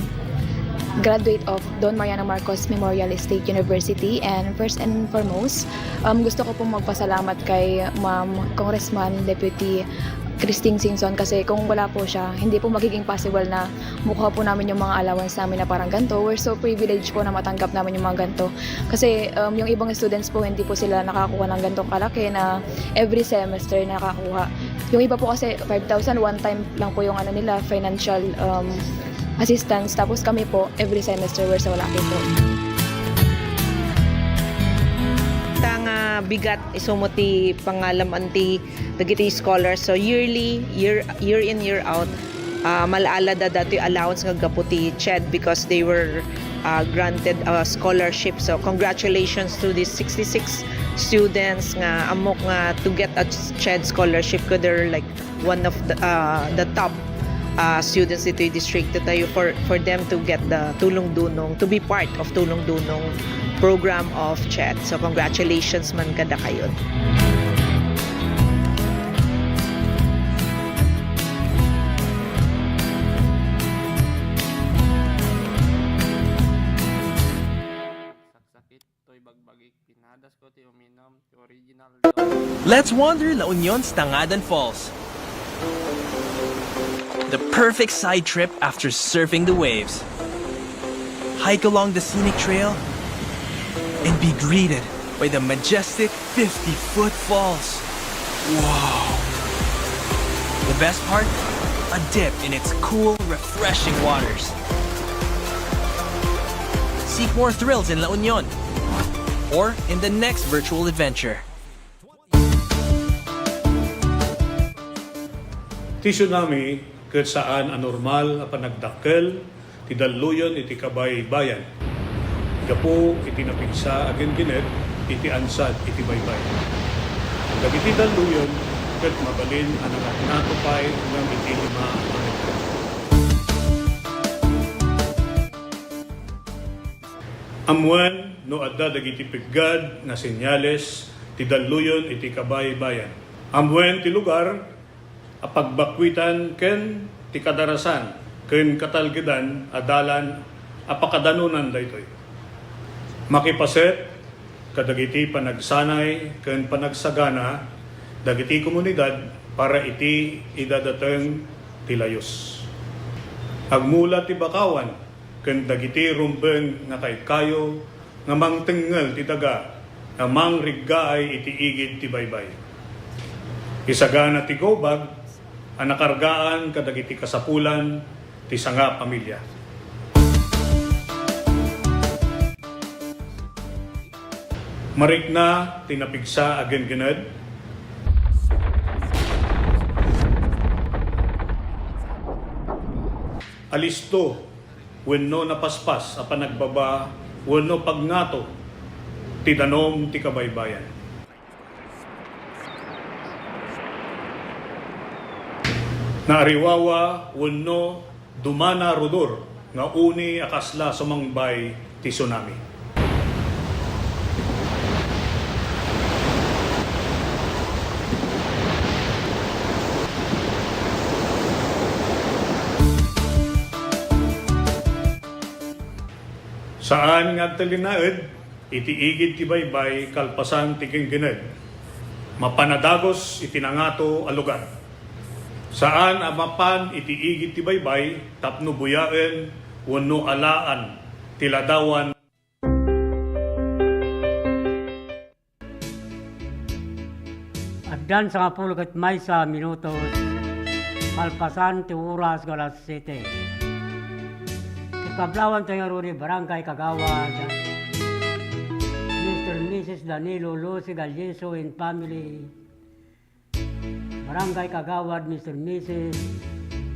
graduate of Don Mariano Marcos Memorial State University, and first and foremost gusto ko pong magpasalamat kay Ma'am Congressman Deputy Christine Singson, kasi kung wala po siya, hindi po magiging possible na mukha po namin yung mga allowance namin na parang ganito. We're so privileged po na matanggap namin yung mga ganito. Kasi yung ibang students po, hindi po sila nakakuha ng ganitong kalaki na every semester nakakuha. Yung iba po kasi 5,000 one time lang po yung nila, financial assistance. Tapos kami po, every semester we're so lucky po. Tanga bigat isumuti pangalam anti dagiti scholars, so year in year out malaala da dati allowance nga gaputi CHED because they were granted a scholarship. So congratulations to these 66 students nga amok nga to get a CHED scholarship, ko they're like one of the top students dito yung district tayo for them to get the Tulong Dunong, to be part of Tulong Dunong program of CHED. So congratulations man kada kayo. Let's wander La Union's Tangadan Falls. The perfect side trip after surfing the waves. Hike along the scenic trail and be greeted by the majestic 50-foot falls. Wow! The best part? A dip in its cool, refreshing waters. Seek more thrills in La Union or in the next virtual adventure. Ti tsunami ket saan anormal a panagdakkel ti daluyon iti kabay bayan. Gapo iti napigsa agen ginet iti ansad iti baybay. Dagiti daluyon ket mabalin ang natupay ng iti lima amuan no adda dagiti piggad na senyales ti daluyon iti kabay bayan. Amuan ti lugar a pagbakwitan ken ti kadarasan ken katalgedan adalan a pakadanunan daytoy. Makipaset kadagiti panagsanay ken panagsagana dagiti komunidad para iti idadateng ti layos. Agmula ti bakawan ken dagiti rumbeng nga kaykayo nga mangtengal ti daga nga mangriggaay iti igid ti baybay. Isagana ti gobag ang nakargaan kadagiti kasapulan ti sanga pamilya. Marikna tinapigsa agen gened. Alisto wenno napaspas a panagbaba wenno pagngato ti danom ti kabaybayan. Naariwawa wenno dumana rodor nga uni akasla sumangbay ti tsunami. Saan nga talinaed, iti igid ti baybay kalpasan ti genggened. Mapanadagos iti nangato a lugar. Saan amapan iti igid ti baybay tapno buyaen wenno alaan ti ladawan. Agdan sa 10 may sa minutos, kalpasan ti oras galas 7. Kablawan tayo rin Barangay Kagawad, Mr. and Mrs. Danilo Lucy Galyeso and family, Barangay Kagawad, Mr. and Mrs.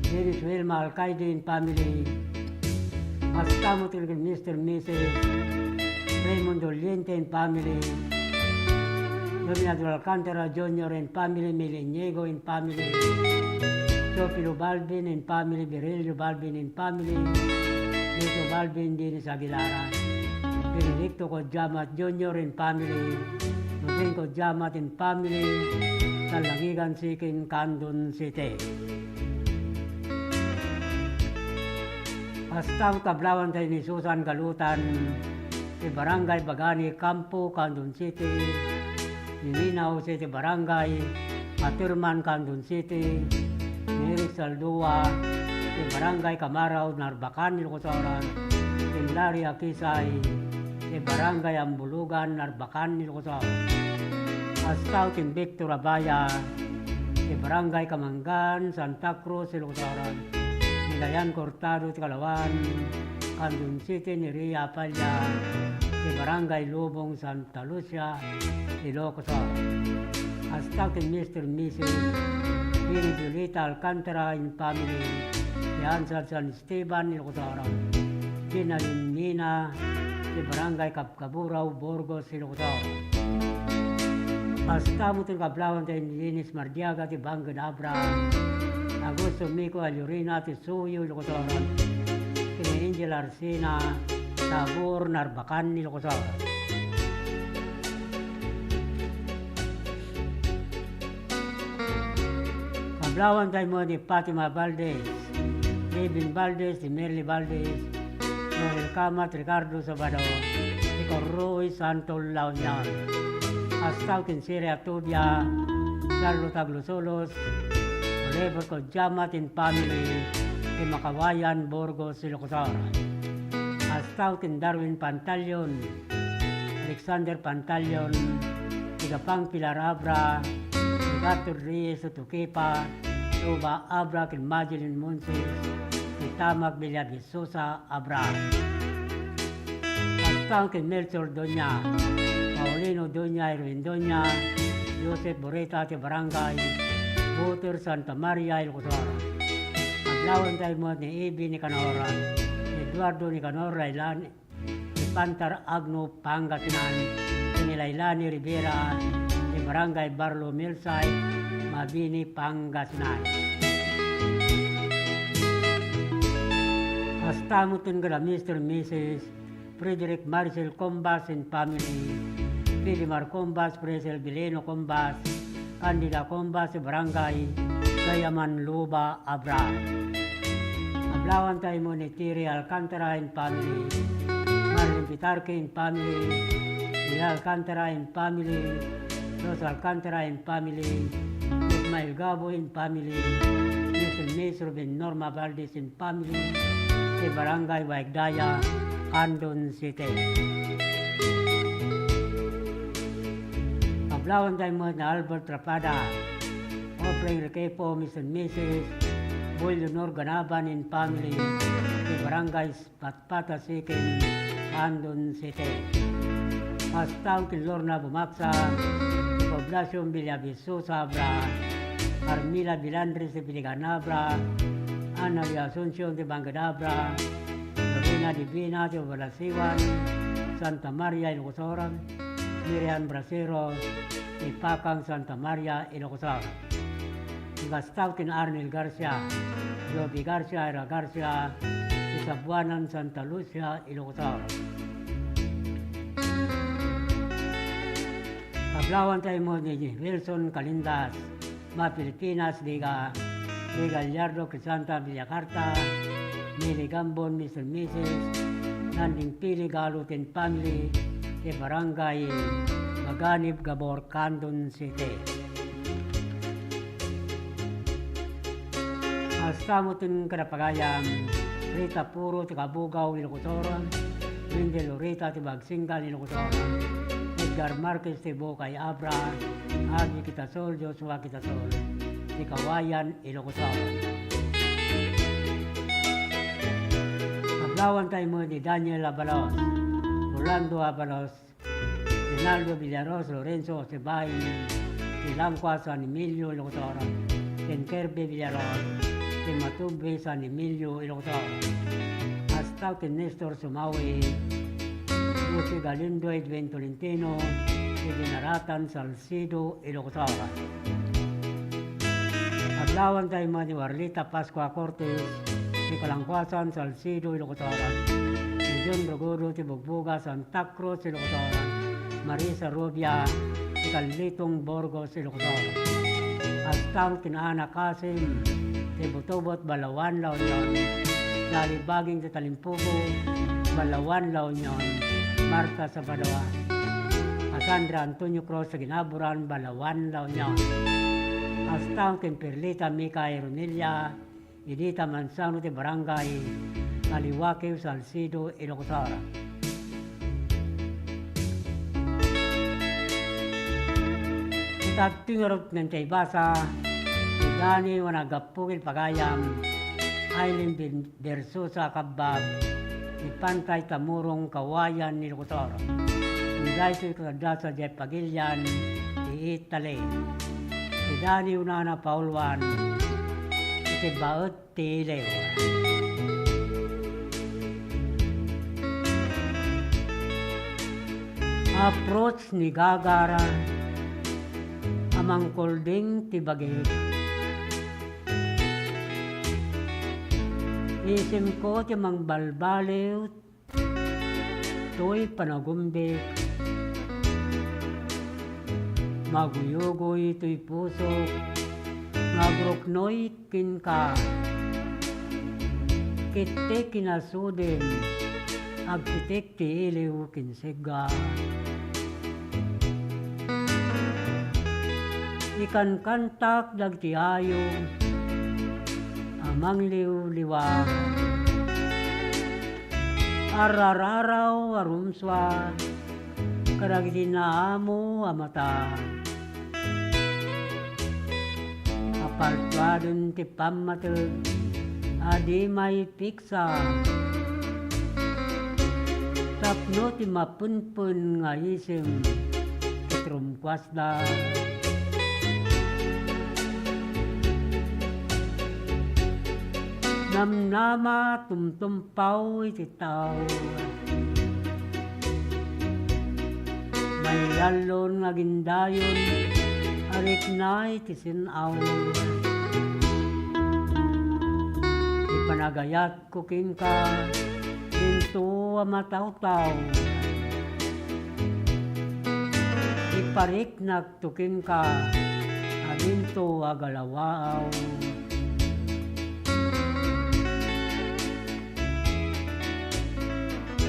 Dennis Wilma Alcaide and family, Astamo Tilgin Mr. and Mrs. Raymond Doliente and family, Dominado Alcantara Jr. and family, Mileniego and family, Sofilo Balvin and family, Berelio Balvin and family, Nito Balvin din sa Aguilara, Benedicto Kodjamat Jr. and family, Rodrigo Kodjamat and family, Talangigan Sikin, Candon City. Hastang Tablawan tayo ni Susan Galutan, si Barangay Bagani, Campo, Candon City, Niminaw City Barangay, Maturman, Candon City, Nirik Saldua, si Barangay Kamaraw, Narbacan, Ilocosauran, si Larry Akisay, si Barangay Ambulugan, Narbacan, Ilocosauran, Astaw, si Victor Abaya, si Barangay Kamangan, Santa Cruz, Ilocosauran, Nilayan Cortado, Tikalawan, Candon City, Niria Palya, si Barangay Lubong, Santa Lucia, Ilocosauran, Astaw, si Mr. and Mrs. Piri Julita Alcantara in family, yan sa San Esteban, Ilocosauran, Sinalin Nina, si Barangay Kapkaburaw, Burgos, Ilocosauran. Hasta mo itong kablawan tayo ni Linis Mardiaga, ti Bangan Abra, Augusto Mico Alurina, ti Suyo, Ilocosauran, si Angel Arsina, Tabor, Narbacan, Ilocosauran. Kablawan tayo mo ni Fatima Valdez, Kevin Valdez, si Merly Valdez, Noel Camat, Ricardo Sabado, si Corroy Santol Launyan, Astaw Kinsiria Tubia, Charlo Taglosolos, Oliver Kodjamat in family, si Makawayan, Burgos, Ilocosauran, Astaw Kin Darwin Pantalion, Alexander Pantalion, si Gapang Pilar Abra, si Gator Reyes Tukipa, Tuba Abra Kin Madeline Monses, si Tamag Bilyadi Sosa Abra. Astaw Kin Melchor Doña, Paulino Doña, Erwin Doña, Joseph Boreta ti Barangay, Buter Santa Maria, Ilocosauran. Maglawan tayo mo ni Ibi ni Canora, Eduardo ni Canora, Ilan, ni Pantar Agno, Pangasinan, si Nilailani Rivera, si Barangay Barlo Milsay, Mabini, Pangasinan. Hasta mo itong Mr. and Mrs. Frederick Marcel Combas and family, Pilimar Combas, Presel Bileno Combas, Candida Combas, Barangay Gayaman Luba, Abra. Ablawan tayo mo ni Tiri Alcantara and family, Marlon Pitarque and family, Mila Alcantara and family, Rosa Alcantara and family, Ismael Gabo and family, Miss Ruben Norma Valdez and family, si Barangay Waigdaya, Candon City. Kablawan tayo mo na Albert Rapada, Offering Requepo, Mr. and Mrs. Boy Leonor Ganaban and family, the Barangay Patpata Sikin, Andon City. Pastaw kay Lorna Bumaksa, Poblacion Villaviso Sabra, Armila Bilandres de Piliganabra, Ana de Asuncion de Bangadabra, Lorena Divina de Balasiwan, Santa Maria Ilocosora, Miriam Bracero, Ipakang Santa Maria Ilocosora. Gastaw kin Arnel Garcia, Joby Garcia, Era Garcia, Isabuanan Santa Lucia Ilocosora. Kablawan tayo mo ni Wilson Calindas, Ma Pilipinas, Liga Gallardo, Crisanta, Villacarta, Mili Gambon, Mr. Mrs. Nanding Pili, Galutin Family, de Barangay Maganib, Gabor, Candon City. Astamutin Karapagayam, Rita Puro, Tikabugaw, Ilocosora, Lindy Lorita, Tibagsingal, Ilocosora, Edgar Marquez, Tibokay Abra, Agi Kitasol, Joshua Kitasol, Tikawayan, Ilocosora. Kablawan tayo mo ni Daniel Abalos, Orlando Abalos, Rinaldo Villaros, Lorenzo Sebay, Tilangqua, San Emilio, Ilocosora, Kenkerbe Villaros, Matube, San Emilio, Ilocosora. Hasta que Nestor Sumawi, Jose Galindo, Edwin Tolentino, Dinaratan, Salcido, Ilocosora. Adlawan tayo mga ni Warlita Pascua Cortes, ni Kalangkuasan, Salcido, Ilocosora. Ni John Brogodo, Tibugbuga, Santa Cruz, Ilocosora. Marisa Rubia, ni Carlitong Borgos, Ilocosora. Hasta Kinana Kasim, Tibutobot, Balawan, La Union, Lalibaging sa Talimpugo, Balawan, La Union, Marta sa Padawa, Cassandra Antonio Cruz sa Ginaburan, Balawan, La Union, Astang Temperlita, Mika Ironilla, Edita Mansano de Barangay, Kaliwakiw, Salcido, Ilocosora. Itattingarot ng Taybasa, Dani Wanagapugil Pagayam, Aileen Versosa Kabab, ni Pantay Tamurong Kawayan ni Ilocosora. Ni Daisy Kadasa Jeff Pagilian, ni Itali. Si Dani Unana Paulwan, si Baut Tileo. Approach ni Gagara, Amang Kolding Tibagig. Isim ko timang balbaliw, to'y panagumbik. Maguyugoy to'y pusok, magruknoy kinka. Kitik kinasudin, agkitik tiiliw kinsiga. Ikan kantak dagtiayo, amang liw-liwa. Arararaw arumswa, karagdinaamo amata. Apartwadon ti pamatag, adi may piksa. Tapno ti mapunpun nga isim, kitrumkwasda. Namnama tumtumpaw iti tao, may alon nga gindayon, arik na iti sinaw. Ipanagayat ko ka, dinto amatawtaw. Iparik nagtukin ka, adinto agalawaaw.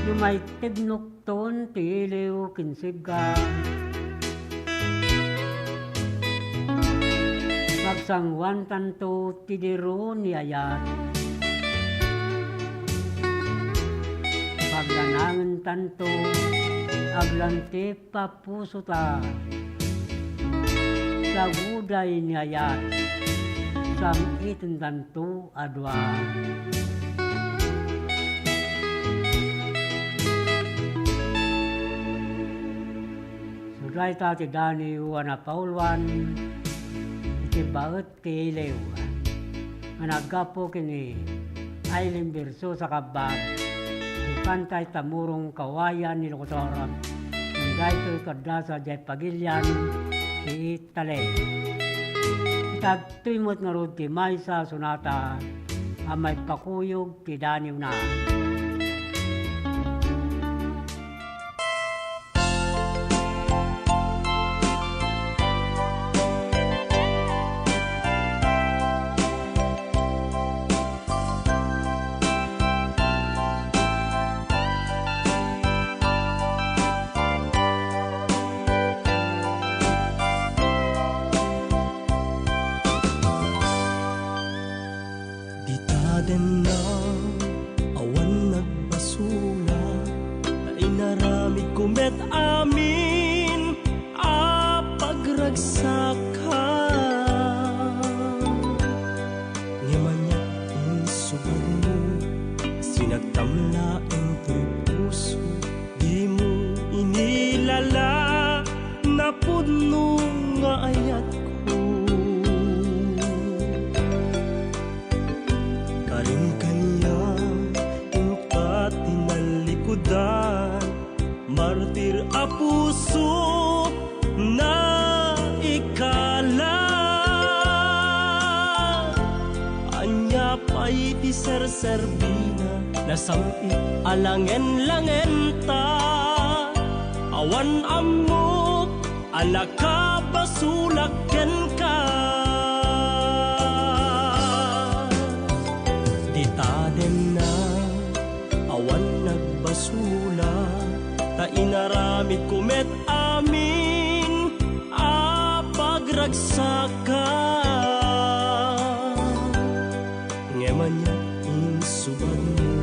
Yung may tignukton, tiliw, kinsiga. Pagsangwan tanto, tidiro niyayat. Paglanangan tanto, aglante papuso ta. Saguday niyayat sang itindanto adwa. Suday ta ti Dani wana Paulwan iti baet ti Ilew. Managapo kini Aileen Berso sa kabag ipantay tamurong kawayan ni Lokotorab hindi ito'y kadasa jay pagilyan ti Itale. Itagtuimot nga rod ti Maysa Sunata amay pakuyog ti Dani na. Ditaden na awan nagbasula na inaramid kumet amin a pagragsakan ngimanya insubad mo sinagtamla ang to'y puso di mo inilala na puno nga ayat ko karing kanya ingkat tinalikudan martir a puso na ikala anya pa'y ti serserbina na sampit alangen-langen ta awan amok anak ka basulaken ka ditaden na awan nagbasula ta inaramid kumet amin a pagragsakan ngemanya insubad mo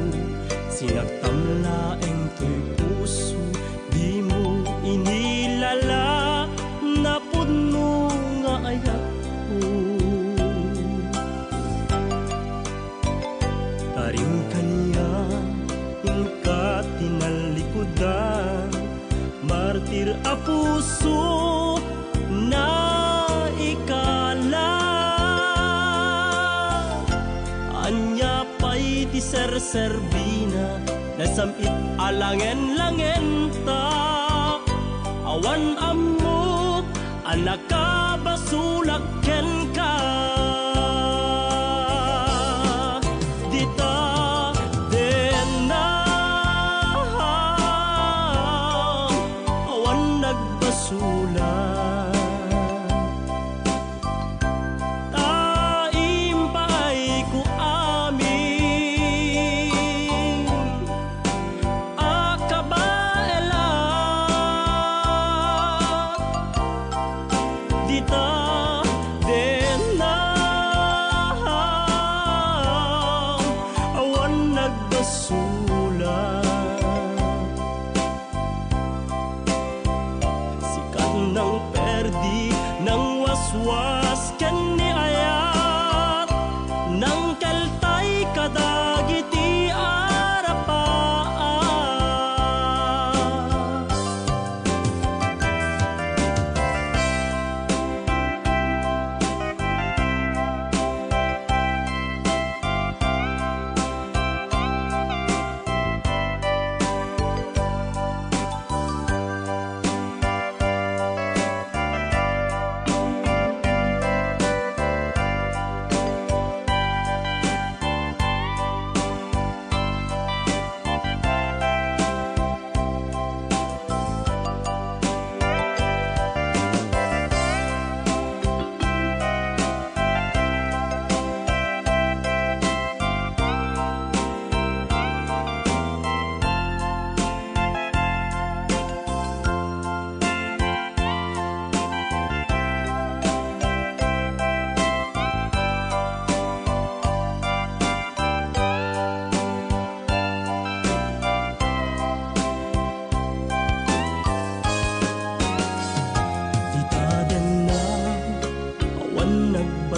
sinagtamlaeng to'y puso di mo inilala na puno nga ayat ko karing kanya ingkat tinalikudan martir a puso na ikala anya pa'y ti serserbina na sampit alangen-langen ta awan amok anak ka basulaken ka dita den na awan nagbasula taim pa'y ku amin akabaela dita den na awan nagbasula sikat ng perdi ng waswas ken ni ayat ng kaltay kadagiti arapaan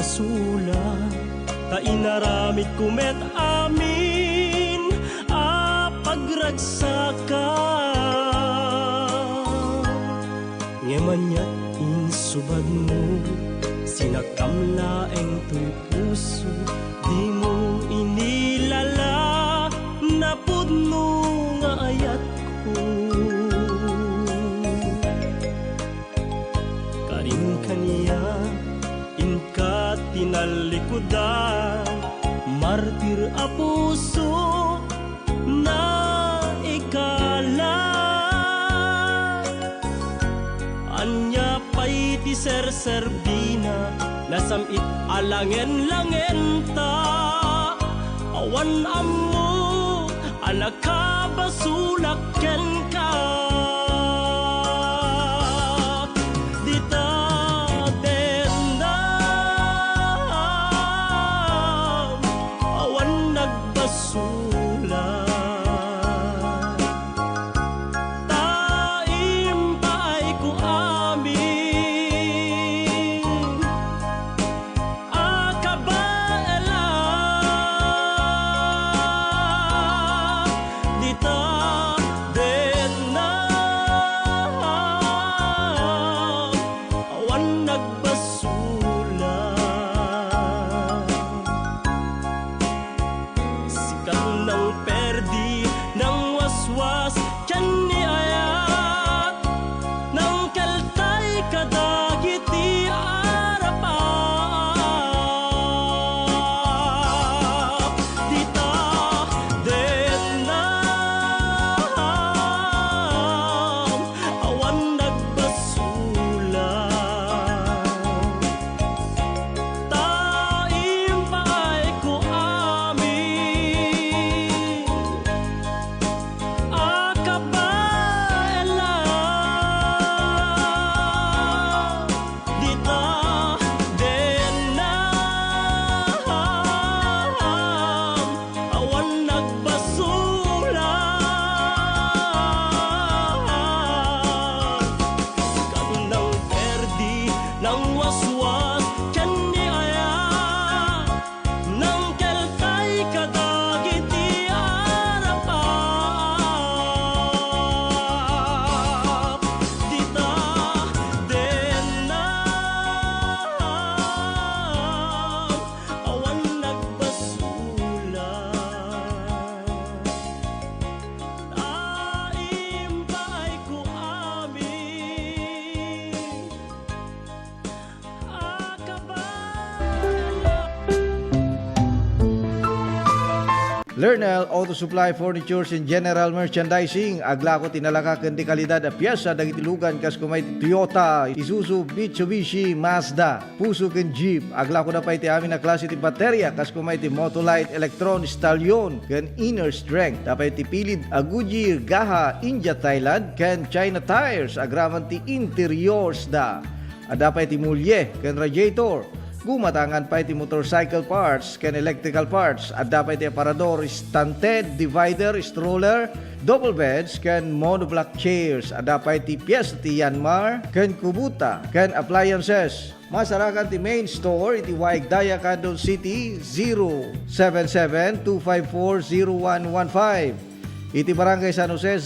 basula, ta inaramid kumet amin a pagragsaka. Ngemanyat insubad mo, sinakamlaeng to'y puso, di mo inilala, napudno nga ayat ko. Karin kaniya, inka tinalikudan, martir a puso na ikala. Anya pa'y ti ser-serbina, nasamit alangen-langen ta. Awan ammo, anak ka basulak ken ka. Dita tendam, awan nagbasulan. Lernel Auto Supply Furnitures and General Merchandising. Agla ko tinalaka ken di kalidad a piyesa dagiti lugan kas kumay Toyota, Isuzu, Mitsubishi, Mazda, Puso ken Jeep. Agla ko na pa iti amin na klase ti baterya kas kumay ti Motolite, Electron, Stallion ken Inner Strength. Tapay ti pilid a Goodyear, Gaha, India, Thailand ken China Tires. Agraman ti interiors da. Adapay ti mulye ken radiator. Gumatangan pa iti motorcycle parts ken electrical parts. At dapat iti aparador, stunted, divider, stroller, double beds ken monoblock chairs. At dapat iti piyes ti Yanmar ken Kubota ken appliances. Masarakan ti main store iti Waigdaya, Quezon City 077-254-0115. Iti Barangay San Jose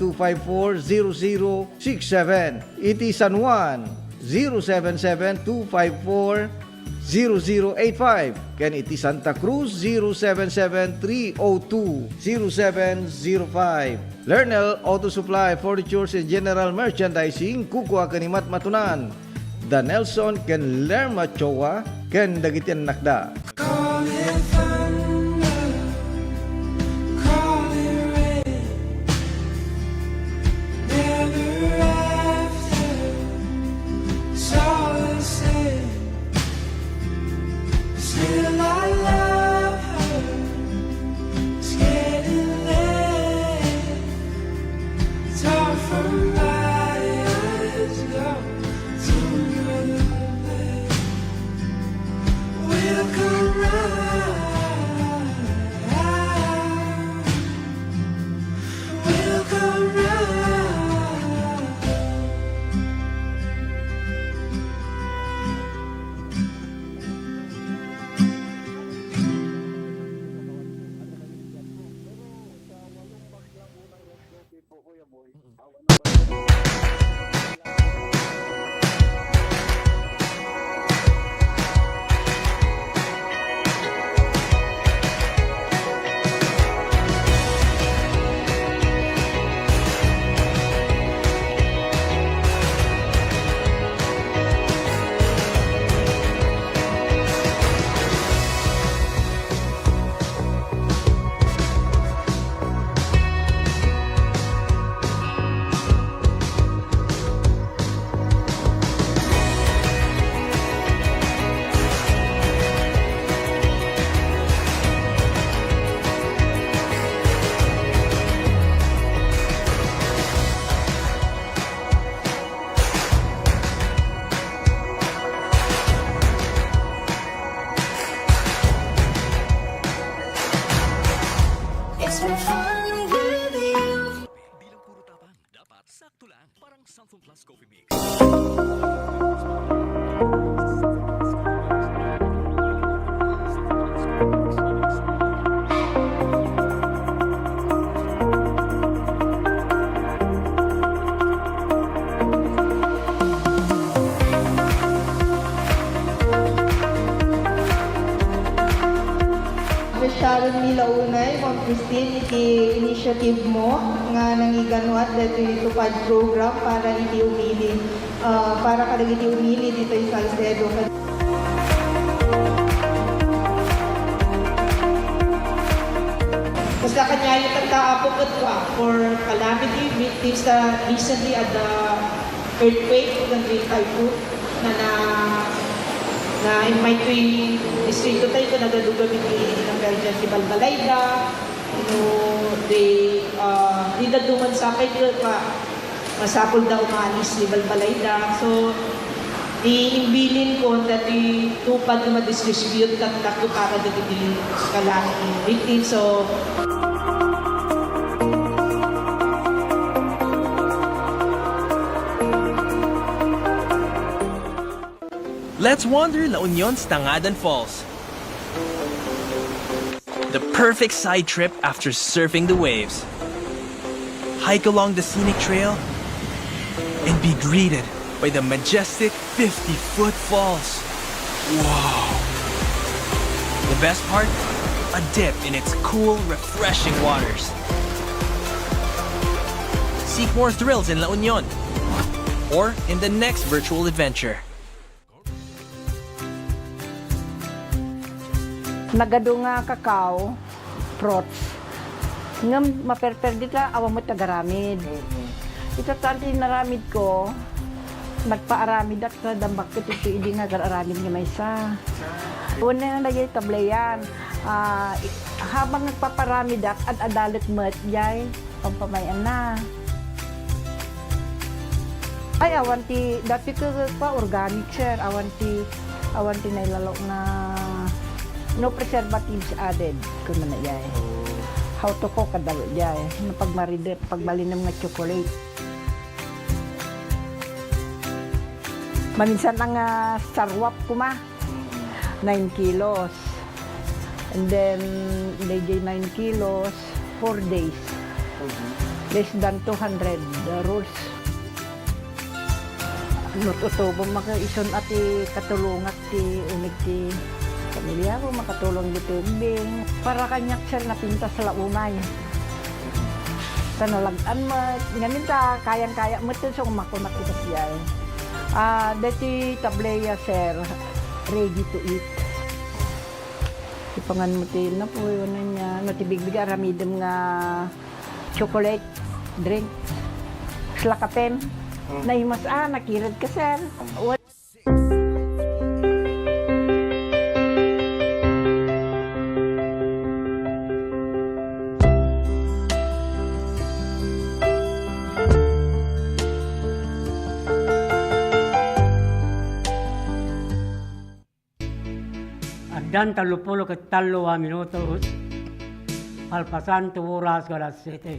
077-254-0067. Iti San Juan 077-254-0085. Ken iti Santa Cruz 077-302-0705. Lernel Auto Supply Furnitures and General Merchandising. Kukua kanimat matunan Da Nelson ken Lerma Chowa ken dagitian nakda. Welcome. Boss Coffee Mix. Sharon Milaunay, Ma'am Christine, iti initiative mo nga nangiganuat dito ito pad program para iti umili, para kadag iti umili dito yung Salcedo. Basta kanya yung tagkaapok at for calamity victims recently at the earthquake ng Great Typhoon na in my three distrito tayo ito nagadugan ng Belgian si Balbalayda, di daduman sa akin pa masapol daw umalis ni Balbalayda. So, iimbilin ko na tupad na ma-distribute at takto para dito kalang victim. So, Let's wander La Union's Tangadan Falls. The perfect side trip after surfing the waves. Hike along the scenic trail and be greeted by the majestic 50-foot falls. Wow! The best part? A dip in its cool, refreshing waters. Seek more thrills in La Union or in the next virtual adventure. nagado nga kakao, fruits. Ngam maperper dita awa mo tagaramid. Ito tanti naramid ko, nagpaaramid at sa dambak ko ito hindi nga gararamid nga may isa. Una na lagay tablayan. Habang nagpaparamid at adalit mo at yay, pampamayan na. Ay, awanti, dati ko pa organic sir, awanti na ilalaw na no preservatives added ko na yay. How to cook ka daw yay, no pagmaride, pagbalinam nga chocolate. Maminsan ang sarwap ko 9 kilos. And then, they gave 9 kilos, 4 days. Less than 200 rules. Nututubong makaison at katulungat ti unig ti pamilya ko, makatulong dito bing. Para kanyak siya napinta sa launay. Tanalagan mo, nganin ta, kayang-kaya mo ito, so kumakunak kita siya. Dati tableya sir, ready to eat. Ipangan mo ti na po yun niya. Natibig-big aramidem nga chocolate drink. Slakapen. Naimas nakirad ka sir. Dan 30 ke 3 minutos alpasan tu oras ke alas 7.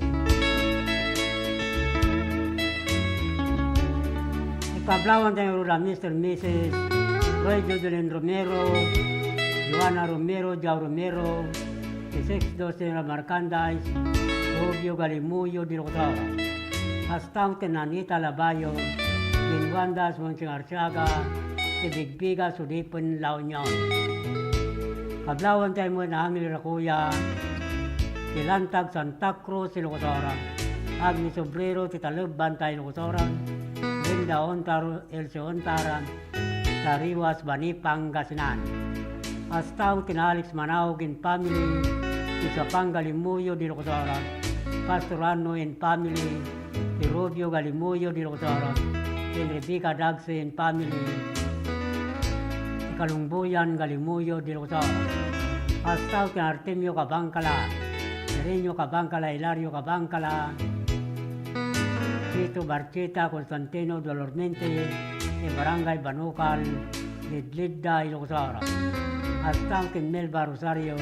Ikablawan tayo rula Mr. Mrs. Roy Jodelin Romero, Joana Romero, Jau Romero, Sex Dosen Marcandais, Rubio Galimuyo di Rotara, Astang Tenanita Labayo, Binwandas Monsing Arsiaga, Bigbiga Sudipin La Union. Kablawan tayo mo na hangil na kuya, Tilantag Santa Cruz, Ilocosora, Agni Sobrero, Titalub, Bantay, Ilocosora, Linda Ontaro, Elsie Ontara, Tariwas, Bani, Pangasinan. Astang Tinalix Manaug in family, Isapang Galimuyo, Ilocosora, Pastorano in family, Rubio Galimuyo, Ilocosora, Enrica Dagse in family, Kalungbuyan, Galimuyo, Ilocosora. Hasta que Artemio Cabancala, Sereño Cabancala, Hilario Cabancala, Tito Barcheta, Constantino Dolormente, de Barangay Banucal, Lidlida, Ilocosora. Hasta que Melba Rosario,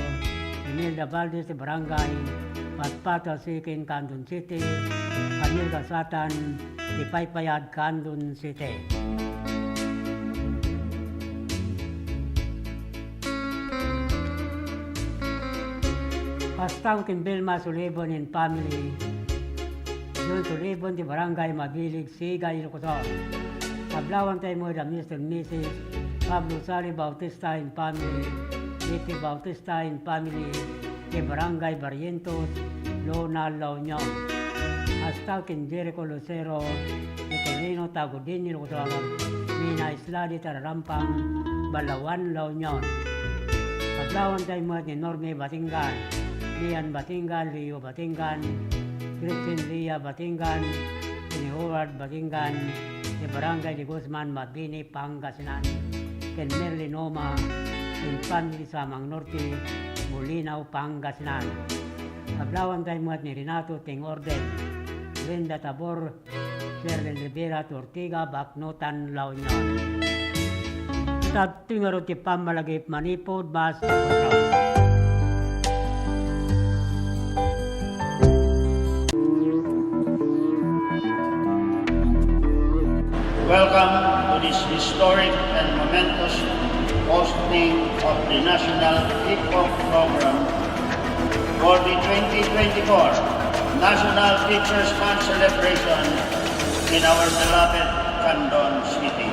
Imelda Valdez, de Barangay, Patpata, Sikin, Candon City, Camil Gasatan, ti Paypayag, Candon City. Pastaw kin Vilma Sulibon and family. Yun Sulibon ti Barangay Mabilig, Sigay, Ilocosor. Tablawan tayo mo da Mr. and Mrs. Pablo Sari Bautista and family. Iti Bautista and family. Ti Barangay Barrientos, Lona, La Union. Pastaw kin Jericho Lucero. Ti Torino Tagudin, Ilocosor. Mina Isladi Tararampang, Balawan, La Union. Tablawan tayo mo ni Norme Batingan. Lian Batingan, Rio Batingan, Christine Lia Batingan, ni Howard Batingan, ni Barangay de Guzman, Mabini, Pangasinan, Ken Merlin Oma, in family Samang Norte, Molinaw, Pangasinan. Ablawan tayo mo ni Renato Ting Orden, Linda Tabor, Sherlyn Rivera, Tortiga, Baknotan, La Union. Tat tingaro ti pamalagip Manipod, Bas, Pagkosraw. Welcome to this historic and momentous hosting of the National Hip-Hop Program for the 2024 National Teachers Month celebration in our beloved Candon City.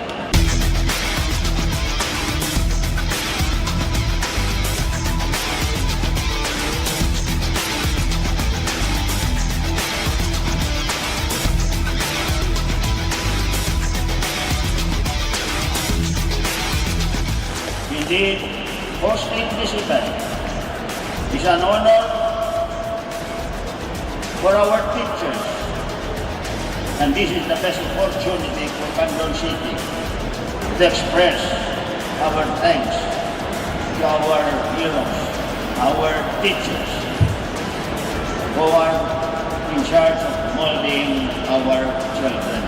Indeed, hosting this event is an honor for our teachers, and this is the best opportunity for Candon City to express our thanks to our heroes, our teachers, who are in charge of molding our children.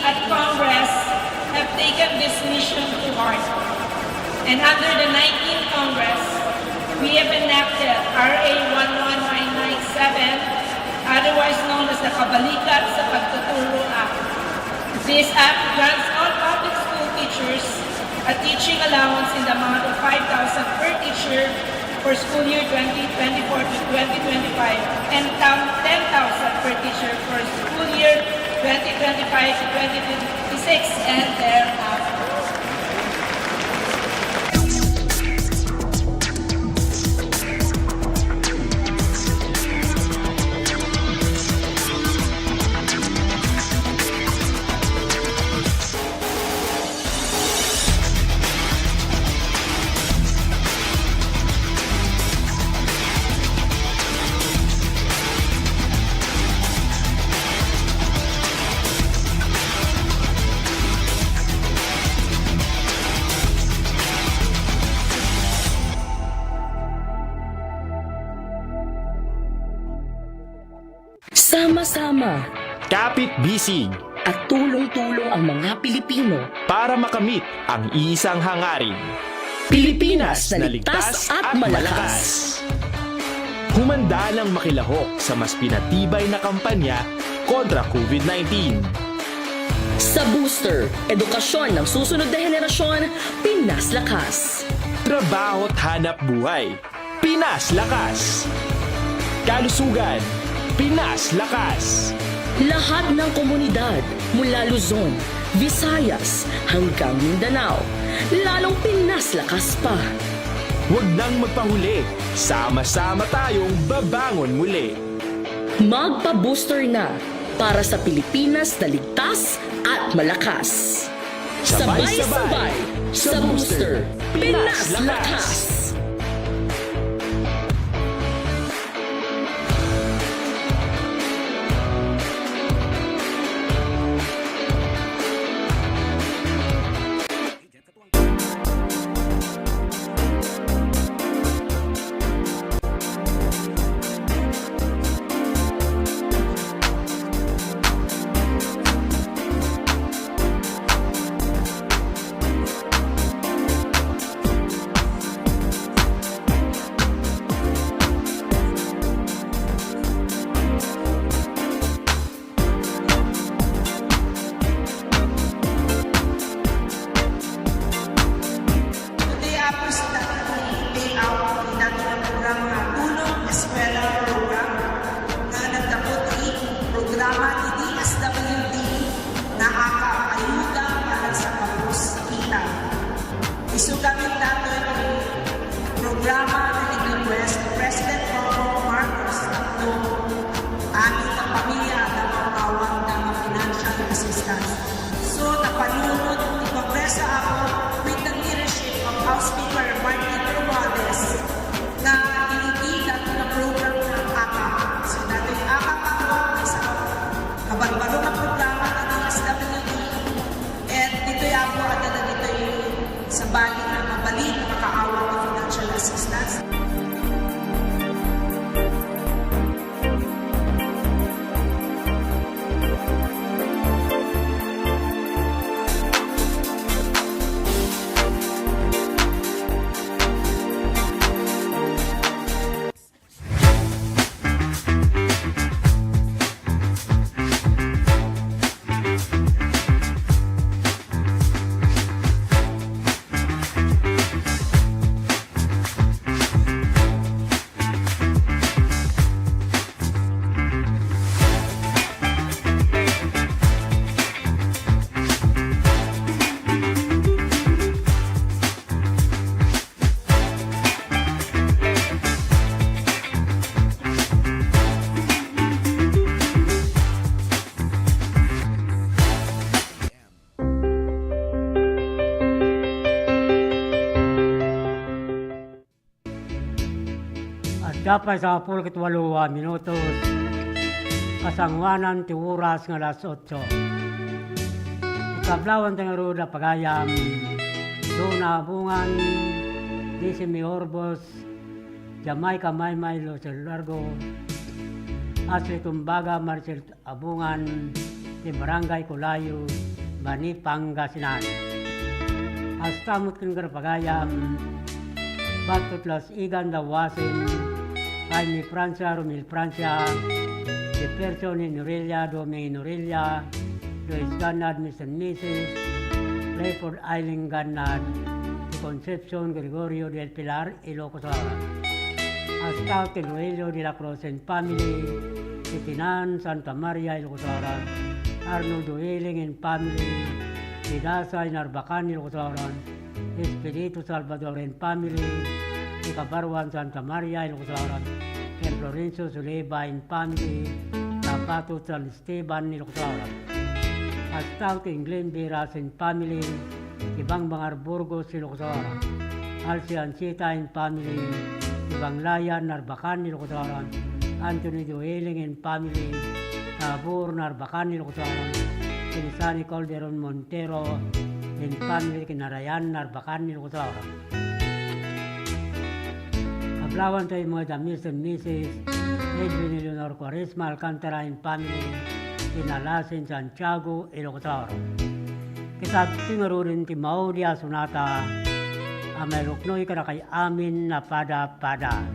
At Congress have taken this mission to heart. And under the 19th Congress, we have enacted RA 11997, otherwise known as the Kabalikat sa Pagtuturo Act. This act grants all public school teachers a teaching allowance in the amount of 5,000 per teacher for school year 2024 to 2025 and 10,000 per teacher for school year 2025 to 2026 and thereafter. Sama-sama Kapit-bisig at tulong-tulong ang mga Pilipino. para makamit ang isang hangarin. Pilipinas na ligtas at malakas. Humanda ng makilahok sa mas pinatibay na kampanya kontra COVID-19. Sa booster, edukasyon ng susunod na henerasyon, Pinas Lakas. Trabaho't hanap buhay, Pinas Lakas. Kalusugan, Pinas Lakas. Lahat ng komunidad mula Luzon, Visayas hanggang Mindanao, lalong Pinas Lakas pa. Huwag nang magpahuli, sama-sama tayong babangon muli. Magpa-booster na para sa Pilipinas na ligtas at malakas. Sabay-sabay sa booster, Pinas Lakas. Assistance. At dapat sa 48 minutos, kasangwanan ti oras nga alas 8. Ikablawan tayo ruda pagayam, doon abungan, di si Orbos, Jamaica Maymay, Los Largo, Asli Tumbaga, Marcel Abungan, di Barangay Kulayo, Bani Pangasinan. Astamot kong pagayam, Batutlas Igan Dawasin, Jaime Francia, Romil Francia, de Persone Norelia, Domingue Norelia, Luis Ganad, Mr. and Mrs., Playford Eileen Ganad, de Concepcion Gregorio del Pilar, Ilocos Ahora. Hasta Teluelio de la Cruz and Family, Titinan, Santa Maria, Ilocos Ahora, Arnold Dueling and Family, Tidasa in Arbacan, Ilocos Ahora, Espiritu Salvador and Family, Cabarwan Santa Maria, Ilocos Ahora, and Florencio Zuleba and Family, Tapato San Esteban, Ilocos Ahora. Hasta England Beras and Family, Ibang Bangar Burgos, Ilocos Ahora, Alciancita and Family, Ibang Layan, Narbacan, Ilocos Ahora, Anthony Dueling and Family, Tabor, Narbacan, Ilocos Ahora, Kinisani Calderon Montero, and Family, Kinarayan, Narbacan, Ilocos Ahora. Kablawan tayo mga Mr. and Mrs. Edwin Eleanor Quaresma Alcantara and Family, Kinalasin, Santiago, Ilocos Ahora. Kita tingarurin ti Maudia Sonata, amay luknoy ka na kay amin na pada-pada.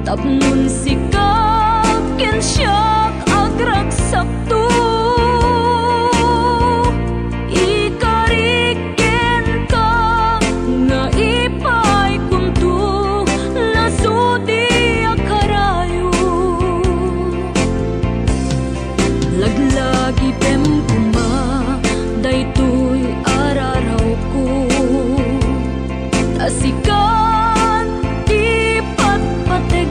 Tapnon sikap ken siyak agrak sakto ikariken ka nga ipay kunto nasudi akarayo laglagi pem kuma daytoy araraw ko asikan ipatpatek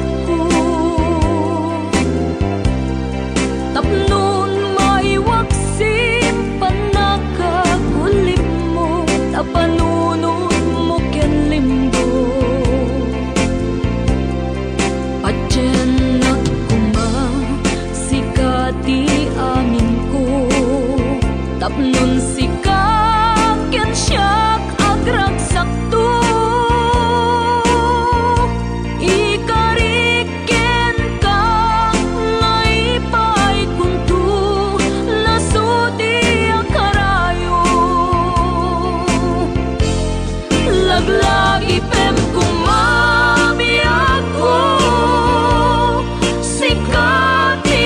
tapnon maiwaksin panakakulim mo tapanunod mo ken limbo patyen nagkuma sikati amin ko tapnon sikak ken siyak agrak sakto lagi pem kumami ako sikati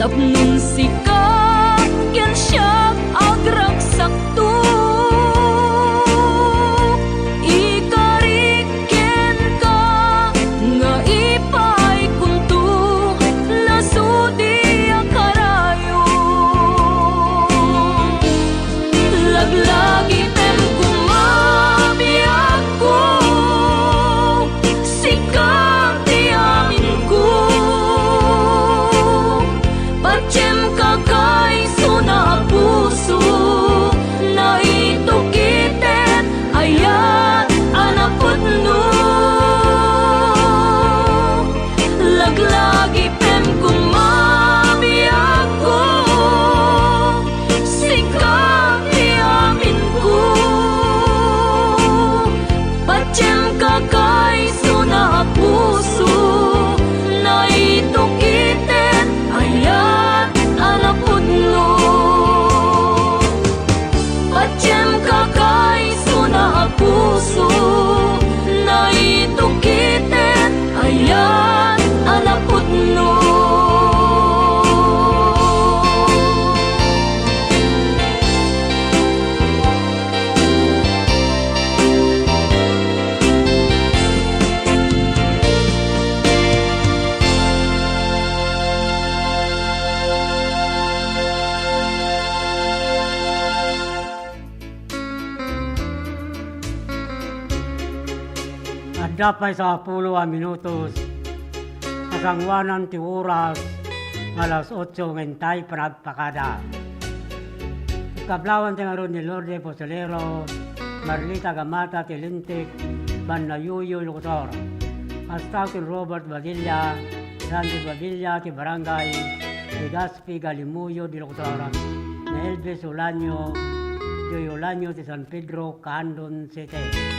tapnon sika yan siya agragsak ikariken ka nga ipay kunto nasudi ang karayo laglagi tem kumabiyag ko sikap ti amin ko Pacem kakay suna puso na itukitet ayat anapot no laglagi pem kumabiyag ko sikap ti amin ko Pacem kakay suna puso na itukitet ayat anapot no Pacem kakay suna puso na itukitet ayat anapot no At dapat sa 10 minutos, kasangwanan ti oras, alas 8 ngentay panagpakada. Kablawan ti ngaron ni Lorde Posolero, Marlita Gamata ti Lintik, Banayuyo Locutor. Hasta ti Robert Badilla, Randy Badilla ti Barangay, ti Gaspi Galimuyo di Locutor, ni Elvis Ulanyo, Joy Ulanyo ti San Pedro, Candon City.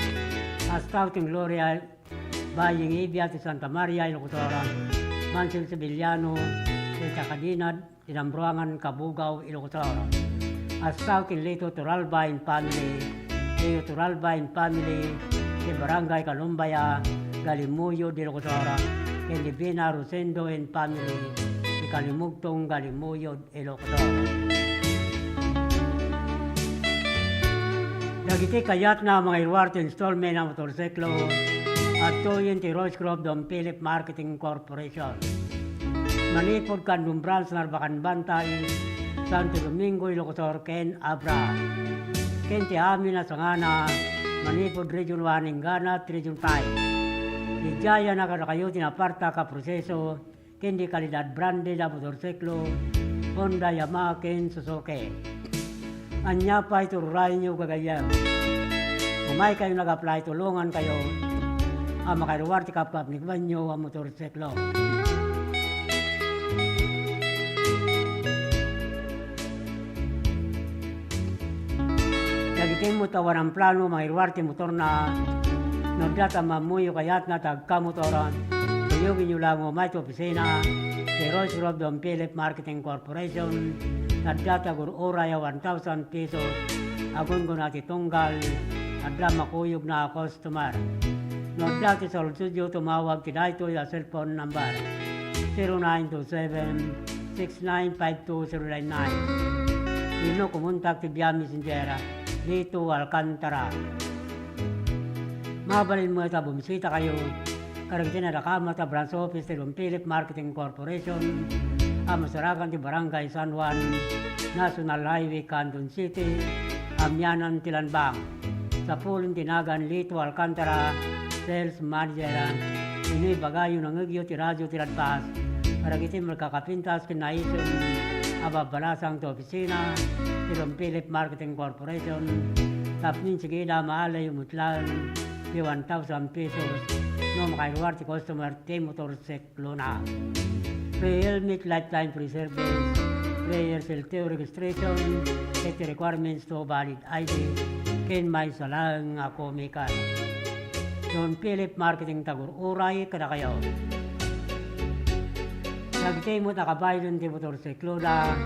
Hasta ti Gloria Baying Ibia ti Santa Maria Ilocotora, Mansil Sibiliano ti Takadinad, Tinambruangan Kabugaw Ilocotora. Hasta ti Lito Turalbain Family, Lito Turalbain Family ti Barangay Kalumbaya, Galimuyo di Ilocotora, ti Divina Rosendo and Family ti Kalimugtong Galimuyo Ilocotora. Dagiti kayat na mga irwarte installment ng motorsiklo at tuyin ti Rose Grove Don Philip Marketing Corporation. Manipod Kandung Branch Narbacan Bantay, Santo Domingo, Ilocotor, Ken Abra. Ken ti amin na sangana, Manipod Region 1, Inganat, Region 5. Ijaya na kayo tinaparta ka proseso, ken di kalidad branded na motorsiklo, Honda, Yamaha, Ken Suzuki. Anya pa itururay nyo kagayaw. Kumay kayo nag-apply, tulungan kayo. Makairuwar ti kapapnikman nyo ang motorsiklo. Dagitin mo tawan ang plano, makairuwar ti motor na nagdata mamuyo kayat na tagkamotoran. Tuyugin nyo lang umay ti opisina, si Rose Grove Don Philip Marketing Corporation, Nadata gururaya 1,000 pesos, agun ko nati tunggal, adla makuyog na customer. Nadati sa studio tumawag kidayto yung cellphone number 0927-6952-099. Ino kumuntak ti Bia Messenger, dito Alcantara. Mabalin mo ita bumisita kayo, karagtin na Rakamata Branch Office ti Don Philip Marketing Corporation, Masarakan ti Barangay San Juan, National Highway, Candon City, Amyanan, Tilanbang. Sa pulong tinagan Lito Alcantara, Sales Manager, Inoy Bagayo ng Ugyo, ti Radyo, ti Radpas, para kitin magkakapintas kinaisom, ababalasang ti opisina, ti Don Philip Marketing Corporation, tapnin sige na maalay umutlan, ti 1,000 pesos, no makailuwar ti customer, ti motorsiklo na. Free helmet, lifetime free service, player self registration, safety requirements to valid ID, ken may salang ako mikal. Don Philip Marketing Tagur-Uray, kada kayo. Nagitay mo nakabayon ti motorsiklo na,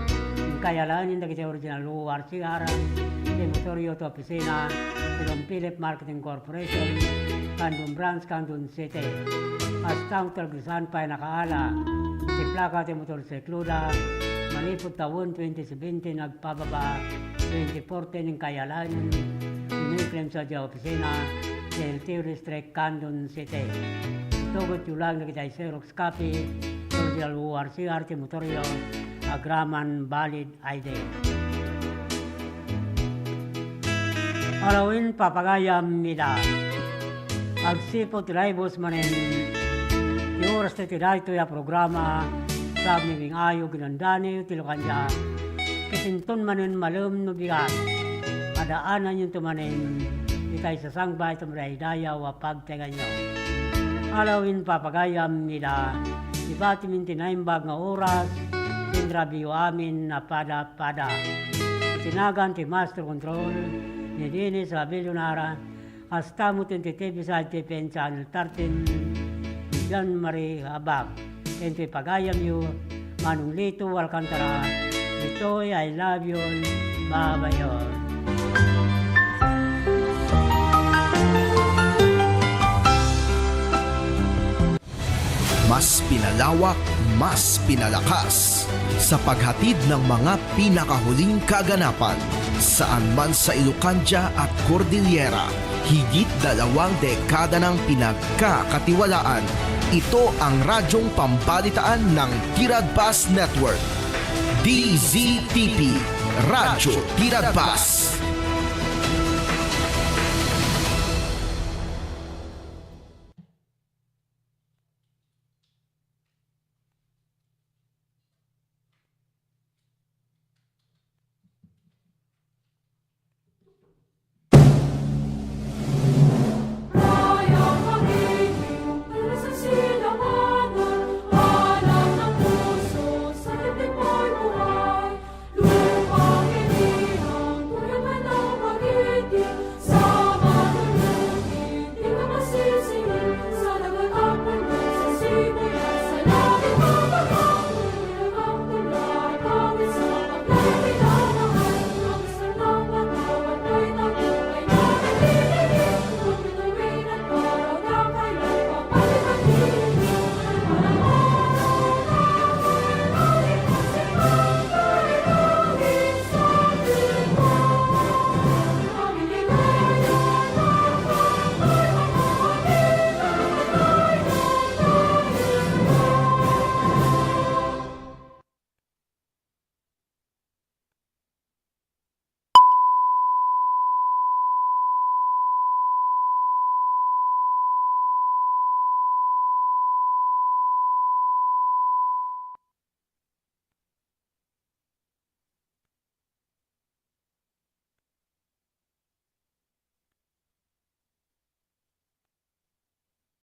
kaya lang yung nagitay original luwar sigaran, ti motoryo to opisina, ti Don Philip Marketing Corporation, Candon Branch, Candon City. Hastang Targisan pa nakaala, Tiplaka ti motorsikluda, malipot taon 2017 nagpababa, 2014 ng kayalanan, iniklem sa dya opisina, LTO District, Candon City. Tugot yulang na kita'y Xerox copy, social URCR ti motoryo, agraman valid ID. Alawin papagayam nila. Agsipot raibos manin yung oras na tiday ito yung programa sa aming ayog ginandani tilukan niya kisinton manin malum no bigat adaanan yung tumanin itay sa sangbay tumray dayaw pagtegan nyo. Alawin papagayam nila ibati mintinaimbag nga oras tinrabiyo amin na pada-pada tinagan ti Master Control ni Dennis Abelionara hasta mo tentitibi sa TPN Channel 13 John Marie Habak ente pagayam yu Manong Lito Alcantara ito'y I love you babayon. Mas pinalawak, mas pinalakas sa paghatid ng mga pinakahuling kaganapan saan man sa Ilocania at Cordillera. Higit 2 dekada ng pinagkakatiwalaan. Ito ang radyong pambalitaan ng Tiradpas Network. DZTP, Radyo Tiradpas.